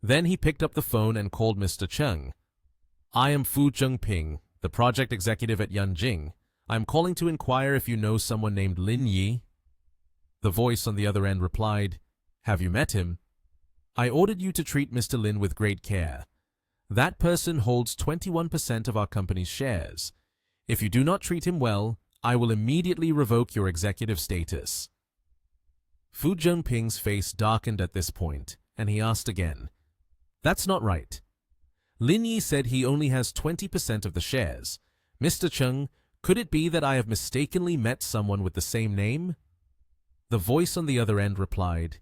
Then he picked up the phone and called Mr. Cheng. I am Fu Zhengping, the project executive at Yanjing. I am calling to inquire if you know someone named Lin Yi. The voice on the other end replied, Have you met him? I ordered you to treat Mr. Lin with great care. That person holds 21% of our company's shares. If you do not treat him well, I will immediately revoke your executive status. Fu Zhengping's face darkened at this point, and he asked again, That's not right. Lin Yi said he only has 20% of the shares. Mr. Cheng, could it be that I have mistakenly met someone with the same name? The voice on the other end replied,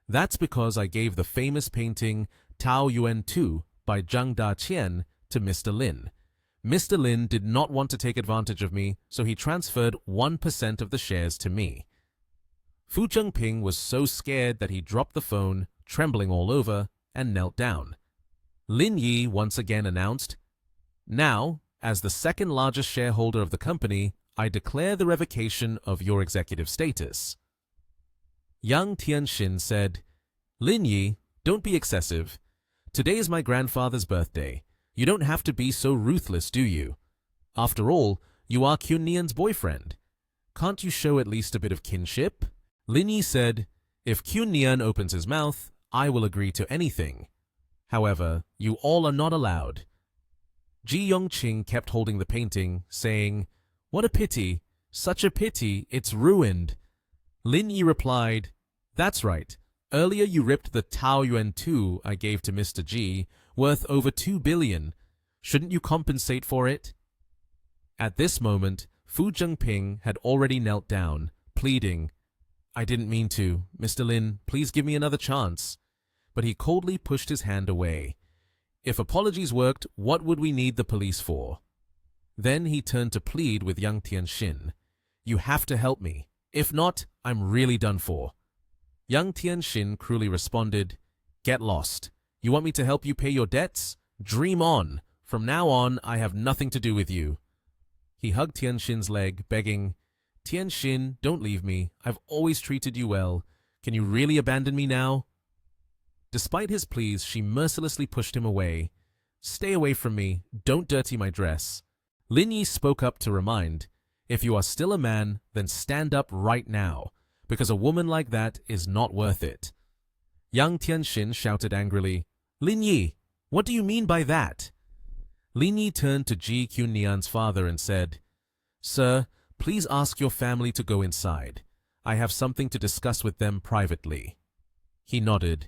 That's because I gave the famous painting Tao Yuan 2 by Zhang Daqian to Mr. Lin. Mr. Lin did not want to take advantage of me, so he transferred 1% of the shares to me. Fu Zhengping was so scared that he dropped the phone, trembling all over, and knelt down. Lin Yi once again announced, Now, as the second largest shareholder of the company, I declare the revocation of your executive status. Yang Tianxin said, Lin Yi, don't be excessive. Today is my grandfather's birthday. You don't have to be so ruthless, do you? After all, you are Qun Nian's boyfriend. Can't you show at least a bit of kinship? Lin Yi said, If Qun Nian opens his mouth, I will agree to anything. However, you all are not allowed. Ji Yongqing kept holding the painting, saying, What a pity, such a pity, it's ruined. Lin Yi replied, That's right. Earlier you ripped the Tao Yuan 2 I gave to Mr. Ji, worth over 2 billion. Shouldn't you compensate for it? At this moment, Fu Zhengping had already knelt down, pleading, I didn't mean to. Mr. Lin, please give me another chance. But he coldly pushed his hand away. If apologies worked, what would we need the police for? Then he turned to plead with Yang Tianxin. You have to help me. If not, I'm really done for. Yang Tianxin cruelly responded, Get lost. You want me to help you pay your debts? Dream on. From now on, I have nothing to do with you. He hugged Tianxin's leg, begging, Tianxin, don't leave me. I've always treated you well. Can you really abandon me now? Despite his pleas, she mercilessly pushed him away. Stay away from me. Don't dirty my dress. Lin Yi spoke up to remind, If you are still a man, then stand up right now, because a woman like that is not worth it. Yang Tianxin shouted angrily, Lin Yi, what do you mean by that? Lin Yi turned to Ji Qun Nian's father and said, Sir, please ask your family to go inside. I have something to discuss with them privately. He nodded.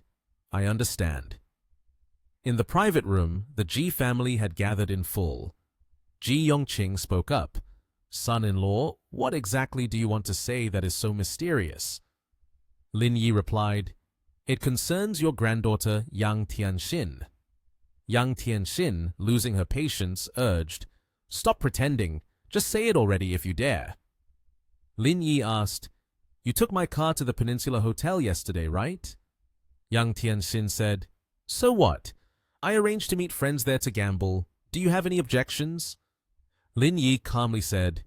I understand. In the private room, the Ji family had gathered in full. Ji Yongqing spoke up. Son-in-law, what exactly do you want to say that is so mysterious? Lin Yi replied, It concerns your granddaughter Yang Tianxin. Yang Tianxin, losing her patience, urged, Stop pretending. Just say it already if you dare. Lin Yi asked, You took my car to the Peninsula Hotel yesterday, right? Yang Tianxin said, So what? I arranged to meet friends there to gamble. Do you have any objections? Lin Yi calmly said,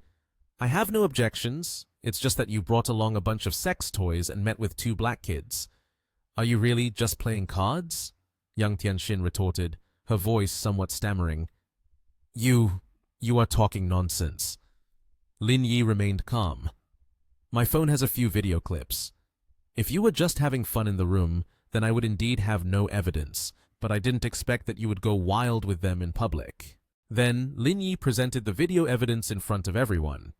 I have no objections. It's just that you brought along a bunch of sex toys and met with 2 black kids. Are you really just playing cards? Yang Tianxin retorted, her voice somewhat stammering. You are talking nonsense. Lin Yi remained calm. My phone has a few video clips. If you were just having fun in the room, then I would indeed have no evidence, but I didn't expect that you would go wild with them in public. Then Lin Yi presented the video evidence in front of everyone.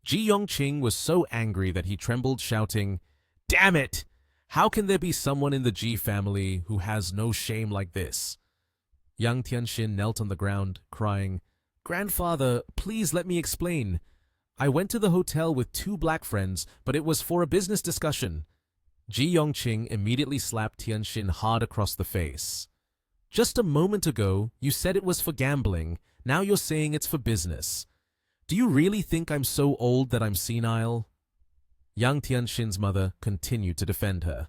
Ji Yongqing was so angry that he trembled, shouting, Damn it! How can there be someone in the Ji family who has no shame like this? Yang Tianxin knelt on the ground, crying, Grandfather, please let me explain. I went to the hotel with 2 black friends, but it was for a business discussion. Ji Yongqing immediately slapped Tianxin hard across the face. Just a moment ago, you said it was for gambling. Now you're saying it's for business. Do you really think I'm so old that I'm senile? Yang Tianxin's mother continued to defend her.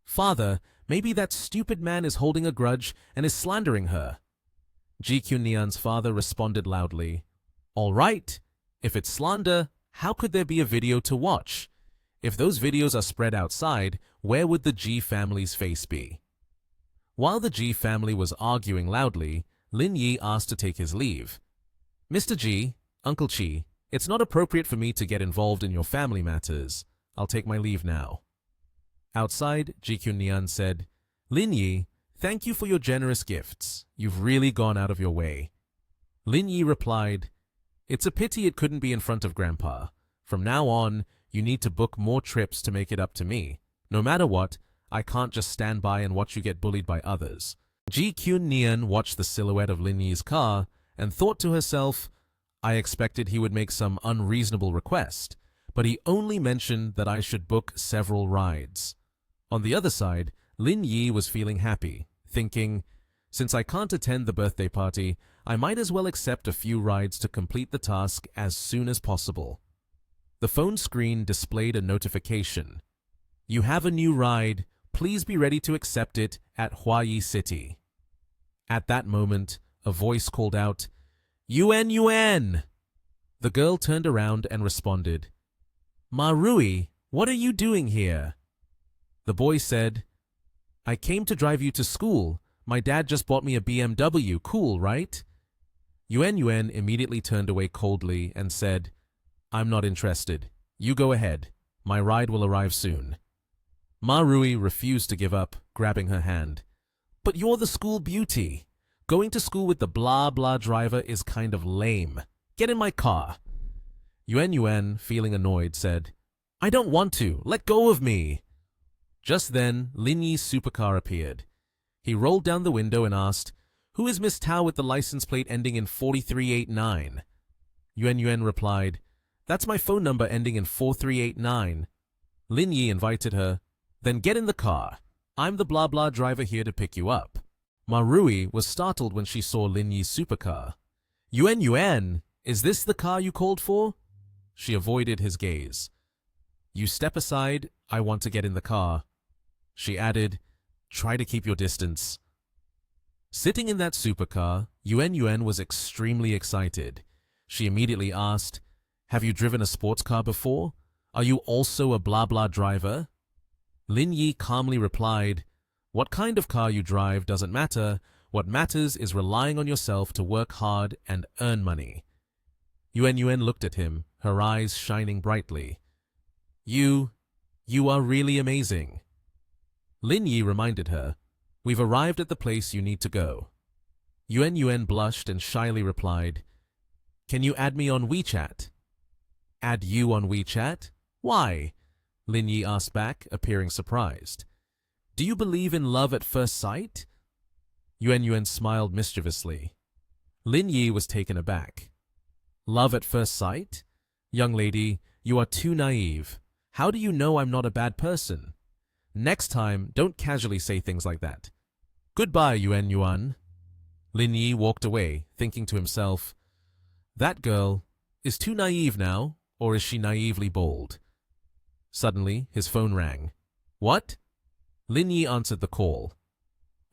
Father, maybe that stupid man is holding a grudge and is slandering her. Ji Qun Nian's father responded loudly. All right, if it's slander, how could there be a video to watch? If those videos are spread outside, where would the Ji family's face be? While the Ji family was arguing loudly, Lin Yi asked to take his leave. "Mr. Ji, Uncle Chi, it's not appropriate for me to get involved in your family matters. I'll take my leave now." Outside, Ji Kyun-nian said, "Lin Yi, thank you for your generous gifts. You've really gone out of your way." Lin Yi replied, "It's a pity it couldn't be in front of Grandpa. From now on, you need to book more trips to make it up to me. No matter what, I can't just stand by and watch you get bullied by others." Ji Kyun-nian watched the silhouette of Lin Yi's car and thought to herself, "I expected he would make some unreasonable request, but he only mentioned that I should book several rides." On the other side, Lin Yi was feeling happy, thinking, "Since I can't attend the birthday party, I might as well accept a few rides to complete the task as soon as possible." The phone screen displayed a notification. "You have a new ride. Please be ready to accept it at Huayi City." At that moment, a voice called out, "Yuan Yuan!" The girl turned around and responded, "Ma Rui, what are you doing here?" The boy said, "I came to drive you to school. My dad just bought me a BMW. Cool, right?" Yuan Yuan immediately turned away coldly and said, "I'm not interested. You go ahead. My ride will arrive soon." Ma Rui refused to give up, grabbing her hand. "But you're the school beauty. Going to school with the blah-blah driver is kind of lame. Get in my car." Yuan Yuan, feeling annoyed, said, "I don't want to. Let go of me." Just then, Lin Yi's supercar appeared. He rolled down the window and asked, "Who is Miss Tao with the license plate ending in 4389? Yuan Yuan replied, "That's my phone number ending in 4389. Lin Yi invited her, "Then get in the car. I'm the blah-blah driver here to pick you up." Ma Rui was startled when she saw Lin Yi's supercar. "Yuan Yuan, is this the car you called for?" She avoided his gaze. "You step aside, I want to get in the car." She added, "Try to keep your distance." Sitting in that supercar, Yuan Yuan was extremely excited. She immediately asked, "Have you driven a sports car before? Are you also a blah-blah driver?" Lin Yi calmly replied, "What kind of car you drive doesn't matter. What matters is relying on yourself to work hard and earn money." Yuan Yuan looked at him, her eyes shining brightly. You are really amazing." Lin Yi reminded her, "We've arrived at the place you need to go." Yuan Yuan blushed and shyly replied, "Can you add me on WeChat?" "Add you on WeChat? Why?" Lin Yi asked back, appearing surprised. "Do you believe in love at first sight?" Yuan Yuan smiled mischievously. Lin Yi was taken aback. "Love at first sight? Young lady, you are too naive. How do you know I'm not a bad person? Next time, don't casually say things like that. Goodbye, Yuan Yuan." Lin Yi walked away, thinking to himself, "That girl is too naive now, or is she naively bold?" Suddenly, his phone rang. "What?" Lin Yi answered the call.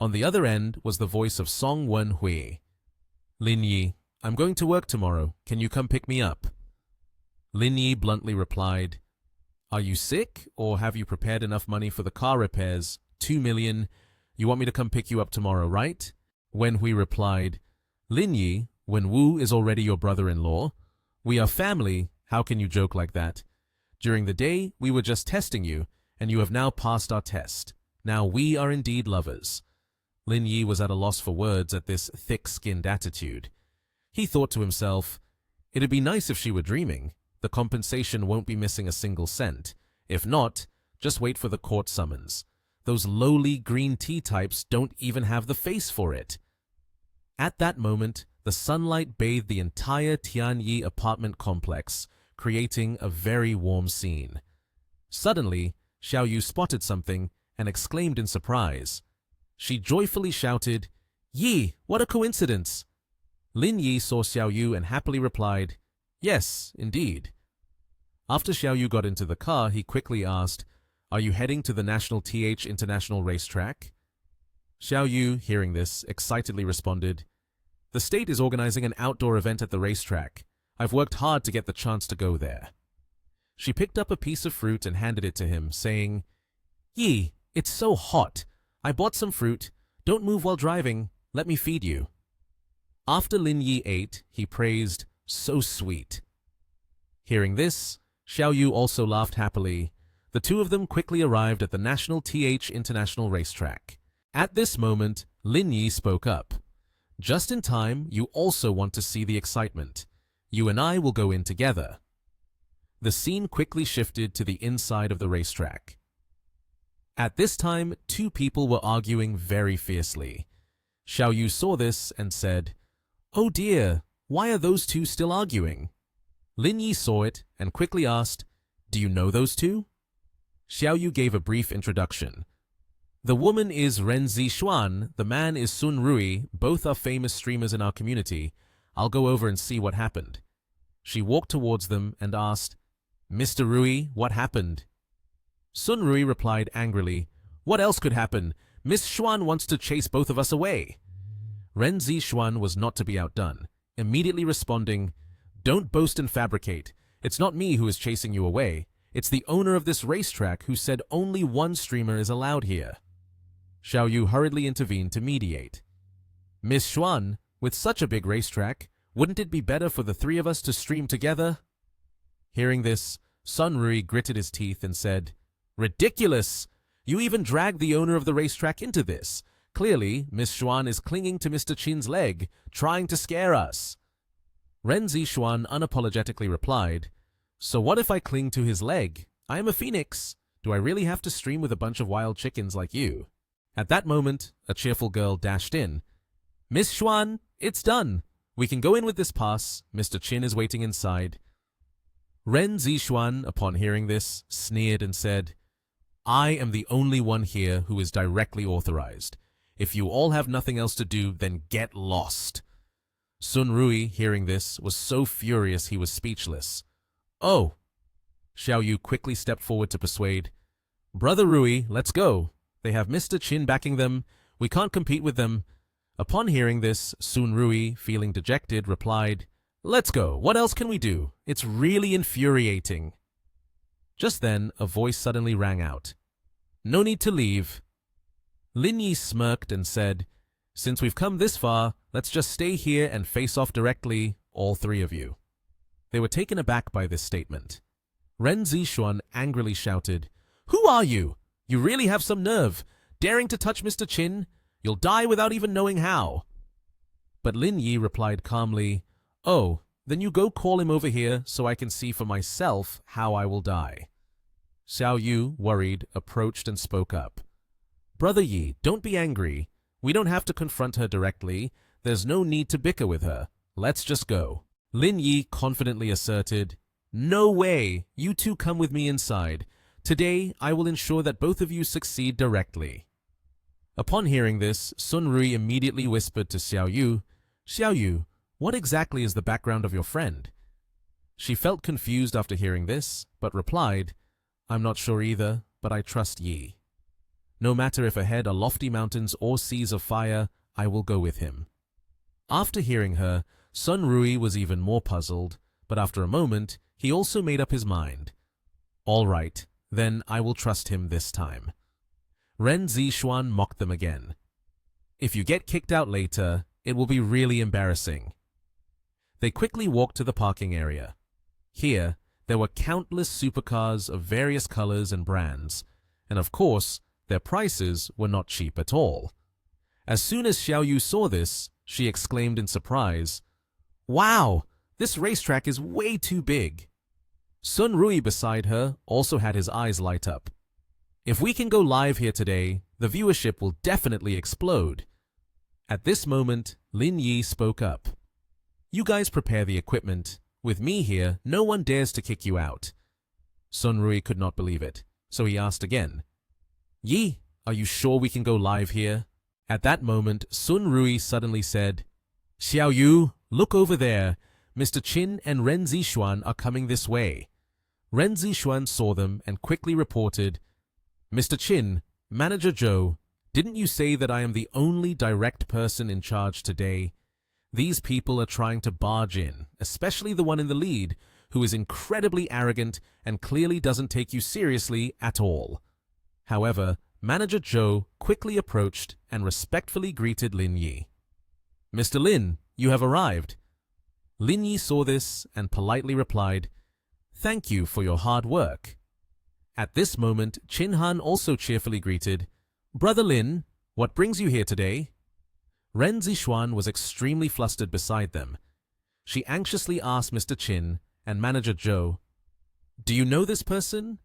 On the other end was the voice of Song Wen-hui. "Lin Yi, I'm going to work tomorrow. Can you come pick me up?" Lin Yi bluntly replied, "Are you sick, or have you prepared enough money for the car repairs? 2 million. You want me to come pick you up tomorrow, right?" Wen-hui replied, "Lin Yi, Wen-wu is already your brother-in-law. We are family. How can you joke like that? During the day, we were just testing you, and you have now passed our test. Now we are indeed lovers." Lin Yi was at a loss for words at this thick-skinned attitude. He thought to himself, "It'd be nice if she were dreaming. The compensation won't be missing a single cent. If not, just wait for the court summons. Those lowly green tea types don't even have the face for it." At that moment, the sunlight bathed the entire Tianyi apartment complex, creating a very warm scene. Suddenly, Xiao Yu spotted something and exclaimed in surprise. She joyfully shouted, "Yi, what a coincidence!" Lin Yi saw Xiao Yu and happily replied, "Yes, indeed." After Xiao Yu got into the car, he quickly asked, "Are you heading to the National TH International Racetrack?" Xiao Yu, hearing this, excitedly responded, "The state is organizing an outdoor event at the racetrack. I've worked hard to get the chance to go there." She picked up a piece of fruit and handed it to him, saying, "Yi, it's so hot. I bought some fruit. Don't move while driving. Let me feed you. After Lin Yi ate, he praised, so sweet. Hearing this, Xiao Yu also laughed happily. The two of them quickly arrived at the National TH International Racetrack. At this moment, Lin Yi spoke up. Just in time, you also want to see the excitement. You and I will go in together. The scene quickly shifted to the inside of the racetrack. At this time, two people were arguing very fiercely. Xiao Yu saw this and said, "Oh dear, why are those two still arguing?" Lin Yi saw it and quickly asked, "Do you know those two?" Xiao Yu gave a brief introduction. The woman is Ren Zixuan, the man is Sun Rui, both are famous streamers in our community. I'll go over and see what happened. She walked towards them and asked, "Mr. Rui, what happened?" Sun Rui replied angrily, "What else could happen? Miss Xuan wants to chase both of us away." Ren Zixuan was not to be outdone, immediately responding, "Don't boast and fabricate. It's not me who is chasing you away. It's the owner of this racetrack who said only one streamer is allowed here." Xiao Yu hurriedly intervened to mediate. "Miss Xuan, with such a big racetrack, wouldn't it be better for the three of us to stream together?" Hearing this, Sun Rui gritted his teeth and said, "Ridiculous! You even dragged the owner of the racetrack into this. Clearly, Miss Xuan is clinging to Mr. Qin's leg, trying to scare us." Ren Zixuan unapologetically replied, "So what if I cling to his leg? I am a phoenix. Do I really have to stream with a bunch of wild chickens like you?" At that moment, a cheerful girl dashed in. "Miss Xuan, it's done. We can go in with this pass. Mr. Qin is waiting inside." Ren Zixuan, upon hearing this, sneered and said, "I am the only one here who is directly authorized. If you all have nothing else to do, then get lost." Sun Rui, hearing this, was so furious he was speechless. "Oh!" Xiao Yu quickly stepped forward to persuade. "Brother Rui, let's go. They have Mr. Qin backing them. We can't compete with them." Upon hearing this, Sun Rui, feeling dejected, replied, "Let's go. What else can we do? It's really infuriating." Just then, a voice suddenly rang out. "No need to leave." Lin Yi smirked and said, "Since we've come this far, let's just stay here and face off directly, all three of you." They were taken aback by this statement. Ren Zixuan angrily shouted, "Who are you? You really have some nerve, daring to touch Mr. Qin? You'll die without even knowing how." But Lin Yi replied calmly, "Oh, then you go call him over here so I can see for myself how I will die." Xiao Yu, worried, approached and spoke up. "Brother Yi, don't be angry. We don't have to confront her directly. There's no need to bicker with her. Let's just go." Lin Yi confidently asserted, "No way. You two come with me inside. Today, I will ensure that both of you succeed directly." Upon hearing this, Sun Rui immediately whispered to Xiao Yu, "Xiao Yu, what exactly is the background of your friend?" She felt confused after hearing this, but replied, "I'm not sure either, but I trust Yi. No matter if ahead are lofty mountains or seas of fire, I will go with him." After hearing her, Sun Rui was even more puzzled, but after a moment, he also made up his mind. "All right, then I will trust him this time." Ren Zixuan mocked them again. "If you get kicked out later, it will be really embarrassing." They quickly walked to the parking area. Here, there were countless supercars of various colors and brands, and of course, their prices were not cheap at all. As soon as Xiao Yu saw this, she exclaimed in surprise, "Wow, this racetrack is way too big." Sun Rui beside her also had his eyes light up. "If we can go live here today, the viewership will definitely explode." At this moment, Lin Yi spoke up. "You guys prepare the equipment. With me here, no one dares to kick you out." Sun Rui could not believe it, so he asked again, "Yi, are you sure we can go live here?" At that moment, Sun Rui suddenly said, "Xiao Yu, look over there. Mr. Qin and Ren Zixuan are coming this way." Ren Zixuan saw them and quickly reported, "Mr. Qin, Manager Zhou, didn't you say that I am the only direct person in charge today? These people are trying to barge in, especially the one in the lead, who is incredibly arrogant and clearly doesn't take you seriously at all. However, Manager Joe quickly approached and respectfully greeted Lin Yi. "Mr. Lin, you have arrived." Lin Yi saw this and politely replied, "Thank you for your hard work." At this moment, Chin Han also cheerfully greeted, "Brother Lin, what brings you here today?" Ren Zixuan was extremely flustered beside them. She anxiously asked Mr. Chin and Manager Joe, "Do you know this person?"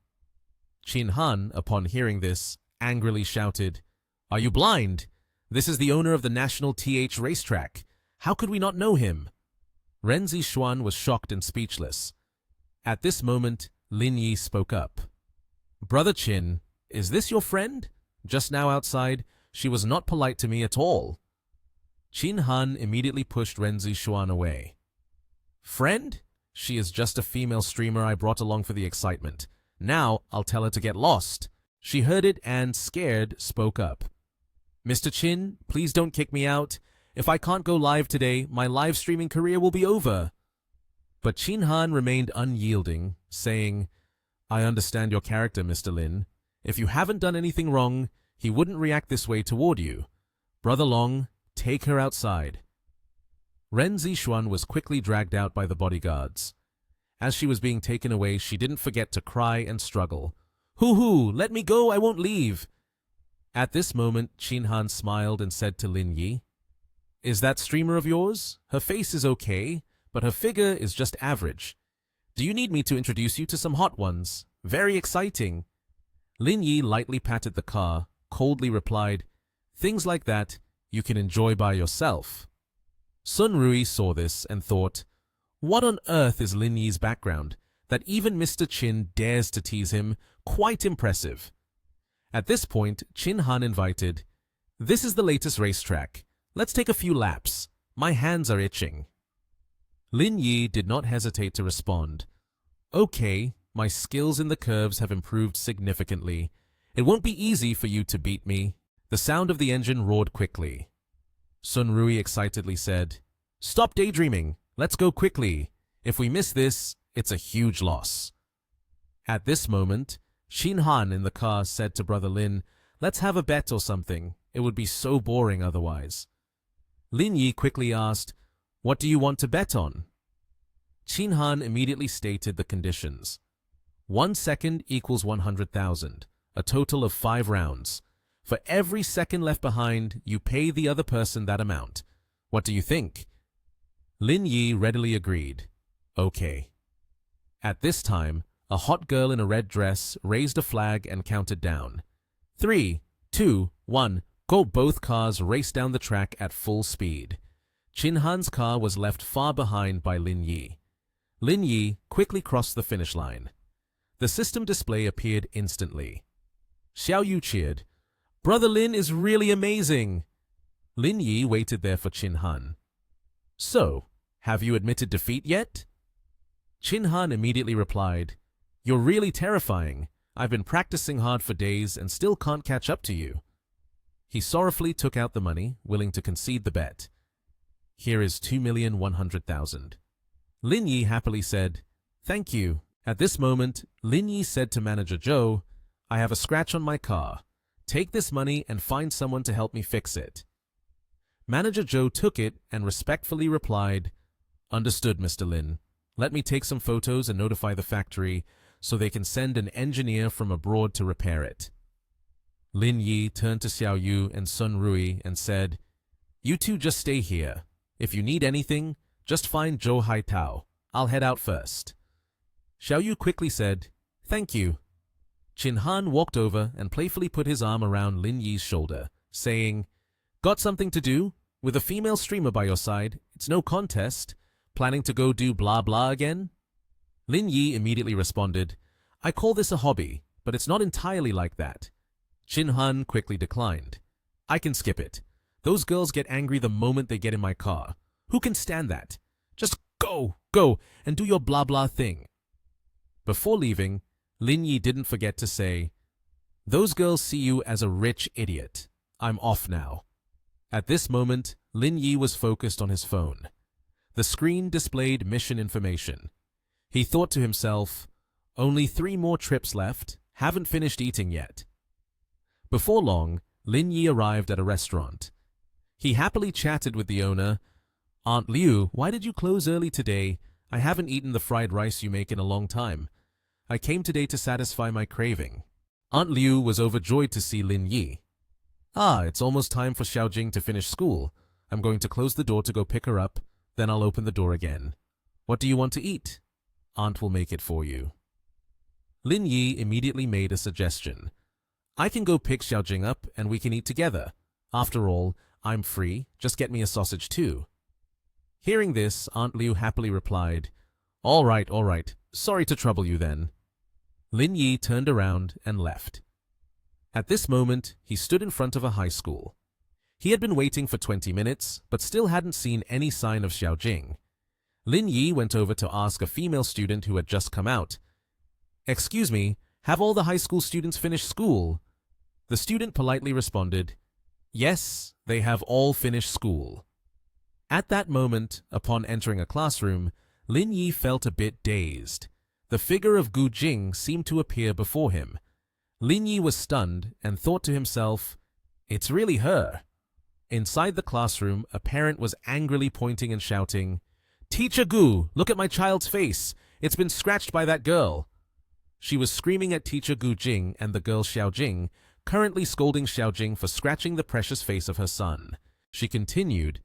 Chin Han, upon hearing this, angrily shouted, "Are you blind? This is the owner of the National TH racetrack. How could we not know him?" Ren Zixuan was shocked and speechless. At this moment, Lin Yi spoke up. "Brother Chin, is this your friend? Just now outside, she was not polite to me at all." Chin Han immediately pushed Ren Zixuan away. "Friend? She is just a female streamer I brought along for the excitement. Now I'll tell her to get lost." She heard it and, scared, spoke up. "Mr. Chin, please don't kick me out. If I can't go live today, my live streaming career will be over." But Chin Han remained unyielding, saying, "I understand your character, Mr. Lin. If you haven't done anything wrong, he wouldn't react this way toward you. Brother Long, take her outside." Ren Zixuan was quickly dragged out by the bodyguards. As she was being taken away, she didn't forget to cry and struggle. "Hoo-hoo, let me go, I won't leave." At this moment, Chin Han smiled and said to Lin Yi, "Is that streamer of yours? Her face is okay, but her figure is just average. Do you need me to introduce you to some hot ones? Very exciting." Lin Yi lightly patted the car, coldly replied, "Things like that you can enjoy by yourself." Sun Rui saw this and thought, what on earth is Lin Yi's background, that even Mr. Chin dares to tease him? Quite impressive. At this point, Chin Han invited, "This is the latest racetrack. Let's take a few laps. My hands are itching." Lin Yi did not hesitate to respond. "Okay, my skills in the curves have improved significantly. It won't be easy for you to beat me." The sound of the engine roared quickly. Sun Rui excitedly said, "Stop daydreaming. Let's go quickly. If we miss this, it's a huge loss." At this moment, Chin Han in the car said to Brother Lin, "Let's have a bet or something. It would be so boring otherwise." Lin Yi quickly asked, "What do you want to bet on?" Chin Han immediately stated the conditions. 1 second equals 100,000, a total of 5 rounds. For every second left behind, you pay the other person that amount. What do you think? Lin Yi readily agreed. Okay. At this time, a hot girl in a red dress raised a flag and counted down. 3, 2, 1, go! Both cars raced down the track at full speed. Chin Han's car was left far behind by Lin Yi. Lin Yi quickly crossed the finish line. The system display appeared instantly. Xiao Yu cheered, "Brother Lin is really amazing." Lin Yi waited there for Chin Han. "So, have you admitted defeat yet?" Chin Han immediately replied, "You're really terrifying. I've been practicing hard for days and still can't catch up to you." He sorrowfully took out the money, willing to concede the bet. "Here is 2,100,000. Lin Yi happily said, "Thank you." At this moment, Lin Yi said to Manager Joe, "I have a scratch on my car. Take this money and find someone to help me fix it." Manager Joe took it and respectfully replied, "Understood, Mr. Lin. Let me take some photos and notify the factory so they can send an engineer from abroad to repair it." Lin Yi turned to Xiao Yu and Sun Rui and said, "You two just stay here. If you need anything, just find Zhou Haitao. I'll head out first." Xiao Yu quickly said, "Thank you." Chin Han walked over and playfully put his arm around Lin Yi's shoulder, saying, "Got something to do? With a female streamer by your side, it's no contest. Planning to go do blah blah again?" Lin Yi immediately responded, "I call this a hobby, but it's not entirely like that." Chin Han quickly declined. "I can skip it. Those girls get angry the moment they get in my car. Who can stand that? Just go, and do your blah blah thing." Before leaving, Lin Yi didn't forget to say, "Those girls see you as a rich idiot. I'm off now." At this moment, Lin Yi was focused on his phone. The screen displayed mission information. He thought to himself, "Only 3 more trips left, haven't finished eating yet." Before long, Lin Yi arrived at a restaurant. He happily chatted with the owner. "Aunt Liu, why did you close early today? I haven't eaten the fried rice you make in a long time. I came today to satisfy my craving." Aunt Liu was overjoyed to see Lin Yi. "Ah, it's almost time for Xiaojing to finish school. I'm going to close the door to go pick her up, then I'll open the door again. What do you want to eat? Aunt will make it for you." Lin Yi immediately made a suggestion. "I can go pick Xiaojing up and we can eat together. After all, I'm free, just get me a sausage too." Hearing this, Aunt Liu happily replied, all right, sorry to trouble you then." Lin Yi turned around and left. At this moment, he stood in front of a high school. He had been waiting for 20 minutes, but still hadn't seen any sign of Xiaojing. Lin Yi went over to ask a female student who had just come out, "Excuse me, have all the high school students finished school?" The student politely responded, "Yes, they have all finished school." At that moment, upon entering a classroom, Lin Yi felt a bit dazed. The figure of Gu Jing seemed to appear before him. Lin Yi was stunned and thought to himself, "It's really her." Inside the classroom, a parent was angrily pointing and shouting, "Teacher Gu, look at my child's face. It's been scratched by that girl." She was screaming at Teacher Gu Jing and the girl Xiaojing, currently scolding Xiaojing for scratching the precious face of her son. She continued,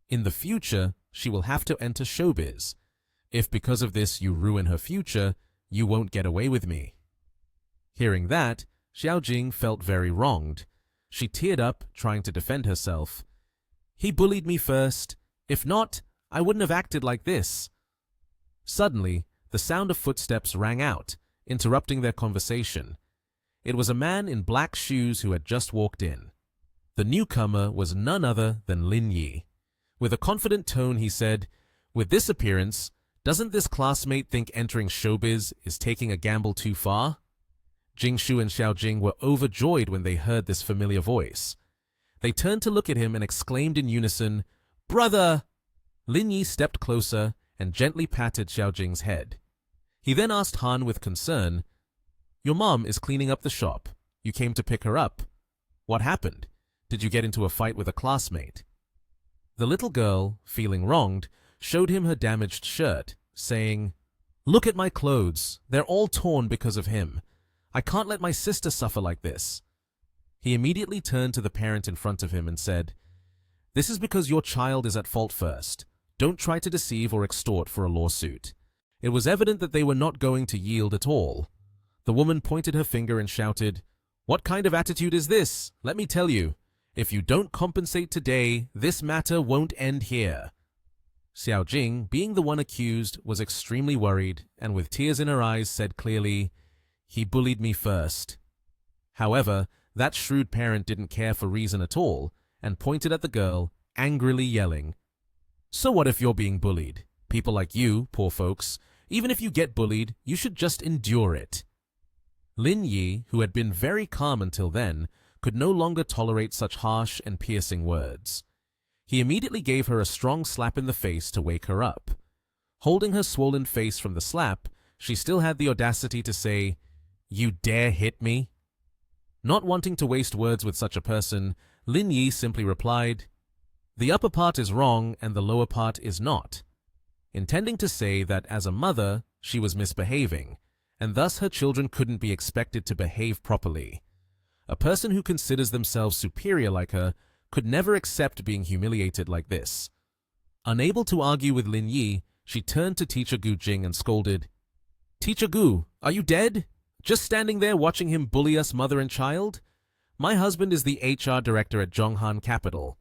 "In the future, she will have to enter showbiz. If because of this you ruin her future, you won't get away with me." Hearing that, Xiaojing felt very wronged. She teared up, trying to defend herself. "He bullied me first. If not, I wouldn't have acted like this." Suddenly, the sound of footsteps rang out, interrupting their conversation. It was a man in black shoes who had just walked in. The newcomer was none other than Lin Yi. With a confident tone, he said, "With this appearance, doesn't this classmate think entering showbiz is taking a gamble too far?" Jingshu and Xiaojing were overjoyed when they heard this familiar voice. They turned to look at him and exclaimed in unison, "Brother!" Lin Yi stepped closer and gently patted Xiaojing's head. He then asked Han with concern, "Your mom is cleaning up the shop. You came to pick her up. What happened? Did you get into a fight with a classmate?" The little girl, feeling wronged, showed him her damaged shirt, saying, "Look at my clothes. They're all torn because of him. I can't let my sister suffer like this." He immediately turned to the parent in front of him and said, "This is because your child is at fault first. Don't try to deceive or extort for a lawsuit." It was evident that they were not going to yield at all. The woman pointed her finger and shouted, "What kind of attitude is this? Let me tell you, if you don't compensate today, this matter won't end here." Xiaojing, being the one accused, was extremely worried and with tears in her eyes said clearly, "He bullied me first." However, that shrewd parent didn't care for reason at all and pointed at the girl, angrily yelling, "So what if you're being bullied? People like you, poor folks, even if you get bullied, you should just endure it." Lin Yi, who had been very calm until then, could no longer tolerate such harsh and piercing words. He immediately gave her a strong slap in the face to wake her up. Holding her swollen face from the slap, she still had the audacity to say, "You dare hit me?" Not wanting to waste words with such a person, Lin Yi simply replied, "The upper part is wrong and the lower part is not," intending to say that as a mother, she was misbehaving, and thus her children couldn't be expected to behave properly. A person who considers themselves superior like her could never accept being humiliated like this. Unable to argue with Lin Yi, she turned to Teacher Gu Jing and scolded, "Teacher Gu, are you dead? Just standing there watching him bully us mother and child? My husband is the HR director at Zhonghan Capital.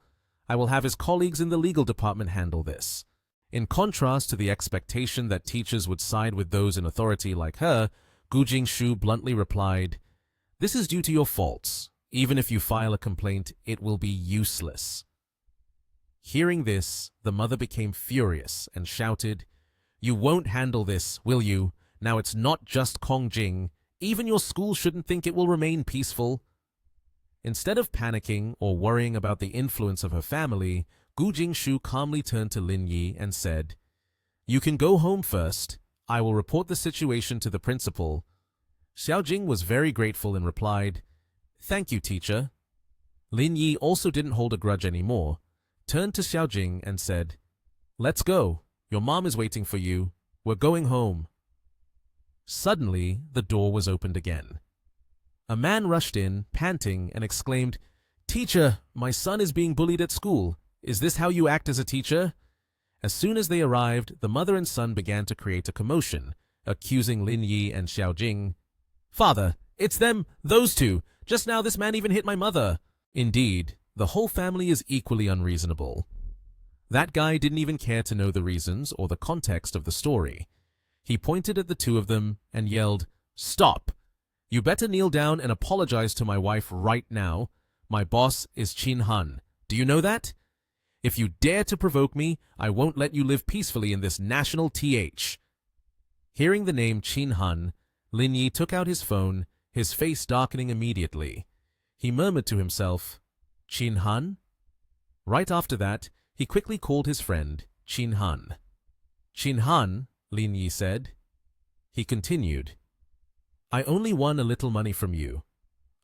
I will have his colleagues in the legal department handle this." In contrast to the expectation that teachers would side with those in authority like her, Gu Jingshu bluntly replied, "This is due to your faults. Even if you file a complaint, it will be useless." Hearing this, the mother became furious and shouted, "You won't handle this, will you? Now it's not just Kongjing. Even your school shouldn't think it will remain peaceful." Instead of panicking or worrying about the influence of her family, Gu Jingshu calmly turned to Lin Yi and said, "You can go home first. I will report the situation to the principal." Xiaojing was very grateful and replied, "Thank you, teacher." Lin Yi also didn't hold a grudge anymore, turned to Xiaojing and said, "Let's go. Your mom is waiting for you. We're going home." Suddenly, the door was opened again. A man rushed in, panting, and exclaimed, "Teacher, my son is being bullied at school. Is this how you act as a teacher?" As soon as they arrived, the mother and son began to create a commotion, accusing Lin Yi and Xiaojing. "Father, it's them, those two. Just now this man even hit my mother." Indeed, the whole family is equally unreasonable. That guy didn't even care to know the reasons or the context of the story. He pointed at the two of them and yelled, "Stop! You better kneel down and apologize to my wife right now. My boss is Qin Han. Do you know that? If you dare to provoke me, I won't let you live peacefully in this national TH." Hearing the name Qin Han, Lin Yi took out his phone, his face darkening immediately. He murmured to himself, "Qin Han?" Right after that, he quickly called his friend, Qin Han. "Qin Han," Lin Yi said. He continued, "I only won a little money from you.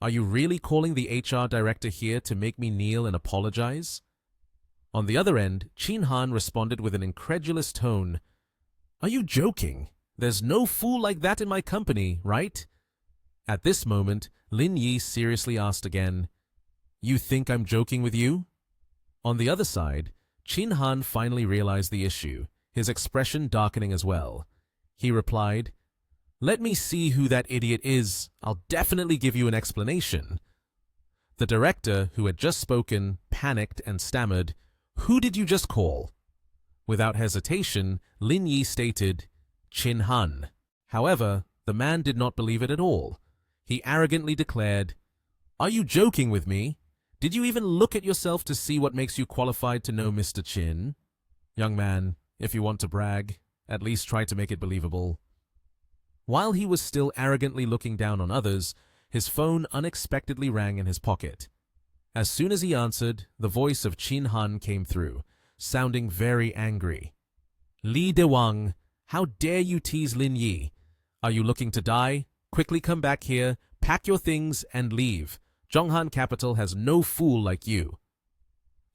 Are you really calling the HR director here to make me kneel and apologize?" On the other end, Qin Han responded with an incredulous tone, "Are you joking? There's no fool like that in my company, right?" At this moment, Lin Yi seriously asked again, "You think I'm joking with you?" On the other side, Qin Han finally realized the issue, his expression darkening as well. He replied, "Let me see who that idiot is. I'll definitely give you an explanation." The director, who had just spoken, panicked and stammered, "Who did you just call?" Without hesitation, Lin Yi stated, "Qin Han." However, the man did not believe it at all. He arrogantly declared, "Are you joking with me? Did you even look at yourself to see what makes you qualified to know Mr. Qin? Young man, if you want to brag, at least try to make it believable." While he was still arrogantly looking down on others, his phone unexpectedly rang in his pocket. As soon as he answered, the voice of Qin Han came through, sounding very angry. "Li Dewang, how dare you tease Lin Yi? Are you looking to die? Quickly come back here, pack your things, and leave. Zhonghan Capital has no fool like you."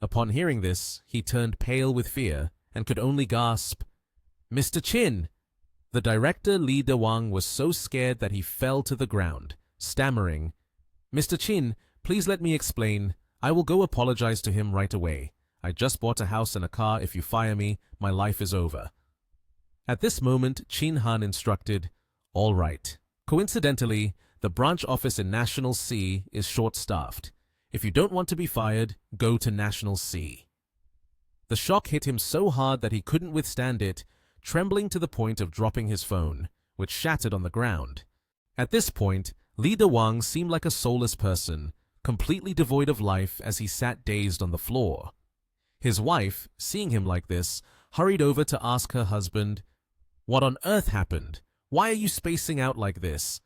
Upon hearing this, he turned pale with fear and could only gasp, "Mr. Qin!" The director Li Dewang was so scared that he fell to the ground, stammering, "Mr. Qin, please let me explain. I will go apologize to him right away. I just bought a house and a car. If you fire me, my life is over." At this moment, Qin Han instructed, "All right." Coincidentally, the branch office in National C is short-staffed. If you don't want to be fired, go to National C. The shock hit him so hard that he couldn't withstand it, trembling to the point of dropping his phone, which shattered on the ground. At this point, Li Dewang seemed like a soulless person, completely devoid of life as he sat dazed on the floor. His wife, seeing him like this, hurried over to ask her husband, "What on earth happened? Why are you spacing out like this?"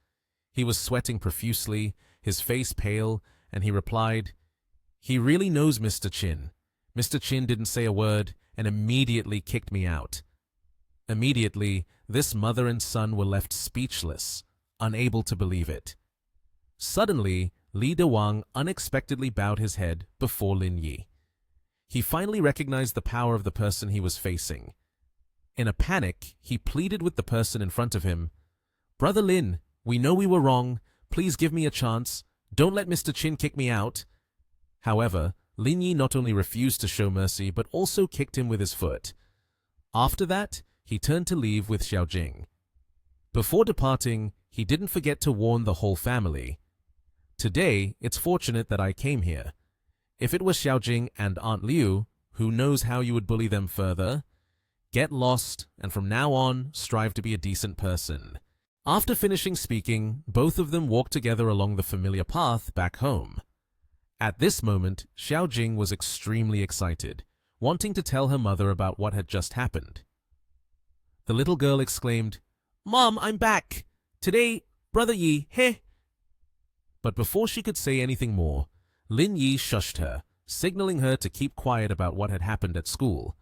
He was sweating profusely, his face pale, and he replied, "He really knows Mr. Qin. Mr. Qin didn't say a word and immediately kicked me out." Immediately, this mother and son were left speechless, unable to believe it. Suddenly, Li Dewang unexpectedly bowed his head before Lin Yi. He finally recognized the power of the person he was facing. In a panic, he pleaded with the person in front of him, "Brother Lin, we know we were wrong. Please give me a chance. Don't let Mr. Qin kick me out." However, Lin Yi not only refused to show mercy, but also kicked him with his foot. After that, he turned to leave with Xiaojing. Before departing, he didn't forget to warn the whole family. "Today, it's fortunate that I came here. If it was Xiaojing and Aunt Liu, who knows how you would bully them further? Get lost, and from now on, strive to be a decent person." After finishing speaking, both of them walked together along the familiar path back home. At this moment, Xiaojing was extremely excited, wanting to tell her mother about what had just happened. The little girl exclaimed, "Mom, I'm back! Today, Brother Yi, heh!" But before she could say anything more, Lin Yi shushed her, signaling her to keep quiet about what had happened at school.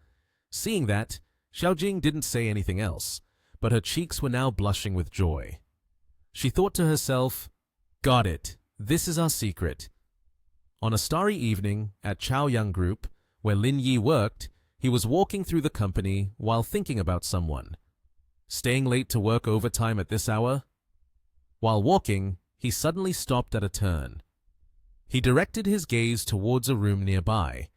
Seeing that, Xiaojing didn't say anything else, but her cheeks were now blushing with joy. She thought to herself, "Got it. This is our secret. On a starry evening at Chaoyang Group, where Lin Yi worked, he was walking through the company while thinking about someone. Staying late to work overtime at this hour? While walking, he suddenly stopped at a turn. He directed his gaze towards a room nearby.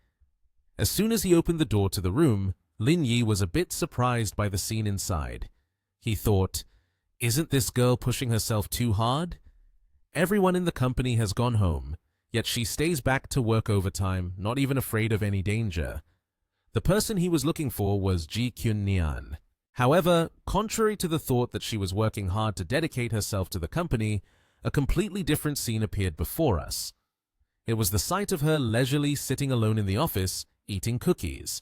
As soon as he opened the door to the room, Lin Yi was a bit surprised by the scene inside. He thought, isn't this girl pushing herself too hard? Everyone in the company has gone home, yet she stays back to work overtime, not even afraid of any danger. The person he was looking for was Ji Kyun Nian. However, contrary to the thought that she was working hard to dedicate herself to the company, a completely different scene appeared before us. It was the sight of her leisurely sitting alone in the office, eating cookies.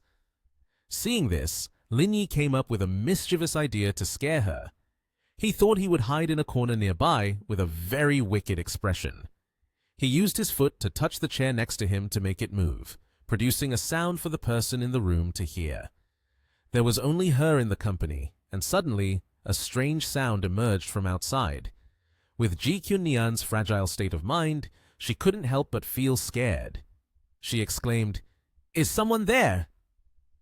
Seeing this, Lin Yi came up with a mischievous idea to scare her. He thought he would hide in a corner nearby with a very wicked expression. He used his foot to touch the chair next to him to make it move, producing a sound for the person in the room to hear. There was only her in the company, and suddenly, a strange sound emerged from outside. With Ji Kyun Nian's fragile state of mind, she couldn't help but feel scared. She exclaimed, "Is someone there?"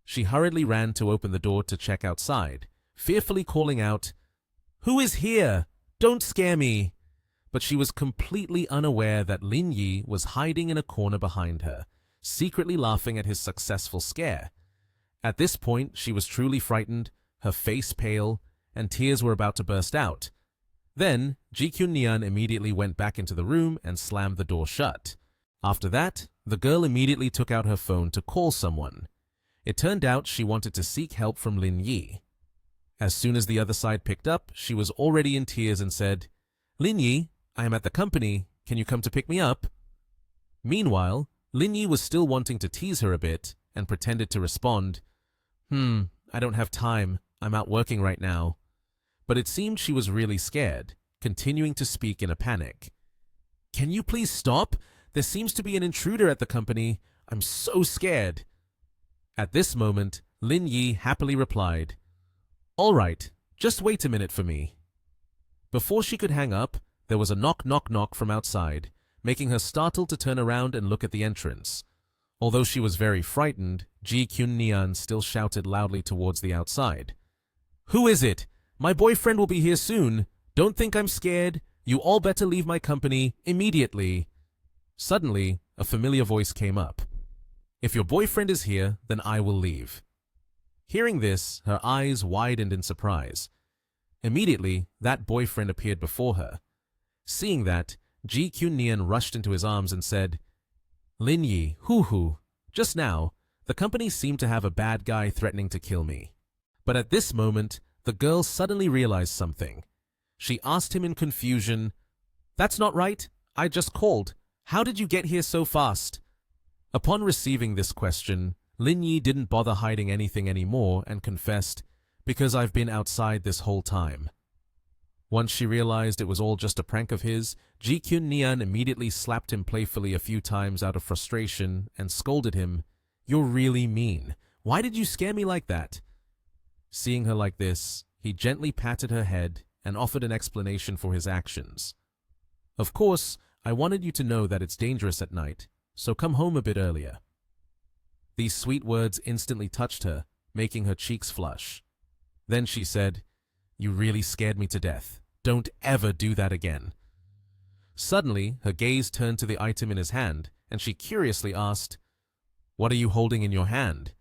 She hurriedly ran to open the door to check outside, fearfully calling out, "Who is here? Don't scare me!" But she was completely unaware that Lin Yi was hiding in a corner behind her, secretly laughing at his successful scare. At this point, she was truly frightened, her face pale, and tears were about to burst out. Then, Ji Kyun Nian immediately went back into the room and slammed the door shut. After that, the girl immediately took out her phone to call someone. It turned out she wanted to seek help from Lin Yi. As soon as the other side picked up, she was already in tears and said, "Lin Yi, I am at the company. Can you come to pick me up?" Meanwhile, Lin Yi was still wanting to tease her a bit and pretended to respond, I don't have time. I'm out working right now." But it seemed she was really scared, continuing to speak in a panic. "Can you please stop? There seems to be an intruder at the company. I'm so scared." At this moment, Lin Yi happily replied, "All right, just wait a minute for me." Before she could hang up, there was a knock knock knock from outside, making her startled to turn around and look at the entrance. Although she was very frightened, Ji Kyun Nian still shouted loudly towards the outside. "Who is it? My boyfriend will be here soon. Don't think I'm scared. You all better leave my company immediately." Suddenly, a familiar voice came up. "If your boyfriend is here, then I will leave." Hearing this, her eyes widened in surprise. Immediately, that boyfriend appeared before her. Seeing that, Ji Kyun Nian rushed into his arms and said, "Lin Yi, hoo-hoo, just now, the company seemed to have a bad guy threatening to kill me." But at this moment, the girl suddenly realized something. She asked him in confusion, "That's not right. I just called. How did you get here so fast?" Upon receiving this question, Lin Yi didn't bother hiding anything anymore and confessed, "Because I've been outside this whole time." Once she realized it was all just a prank of his, Ji Kyun Nian immediately slapped him playfully a few times out of frustration and scolded him, "You're really mean. Why did you scare me like that?" Seeing her like this, he gently patted her head and offered an explanation for his actions. "Of course, I wanted you to know that it's dangerous at night, so come home a bit earlier." These sweet words instantly touched her, making her cheeks flush. Then she said, "You really scared me to death. Don't ever do that again." Suddenly, her gaze turned to the item in his hand, and she curiously asked, "What are you holding in your hand?"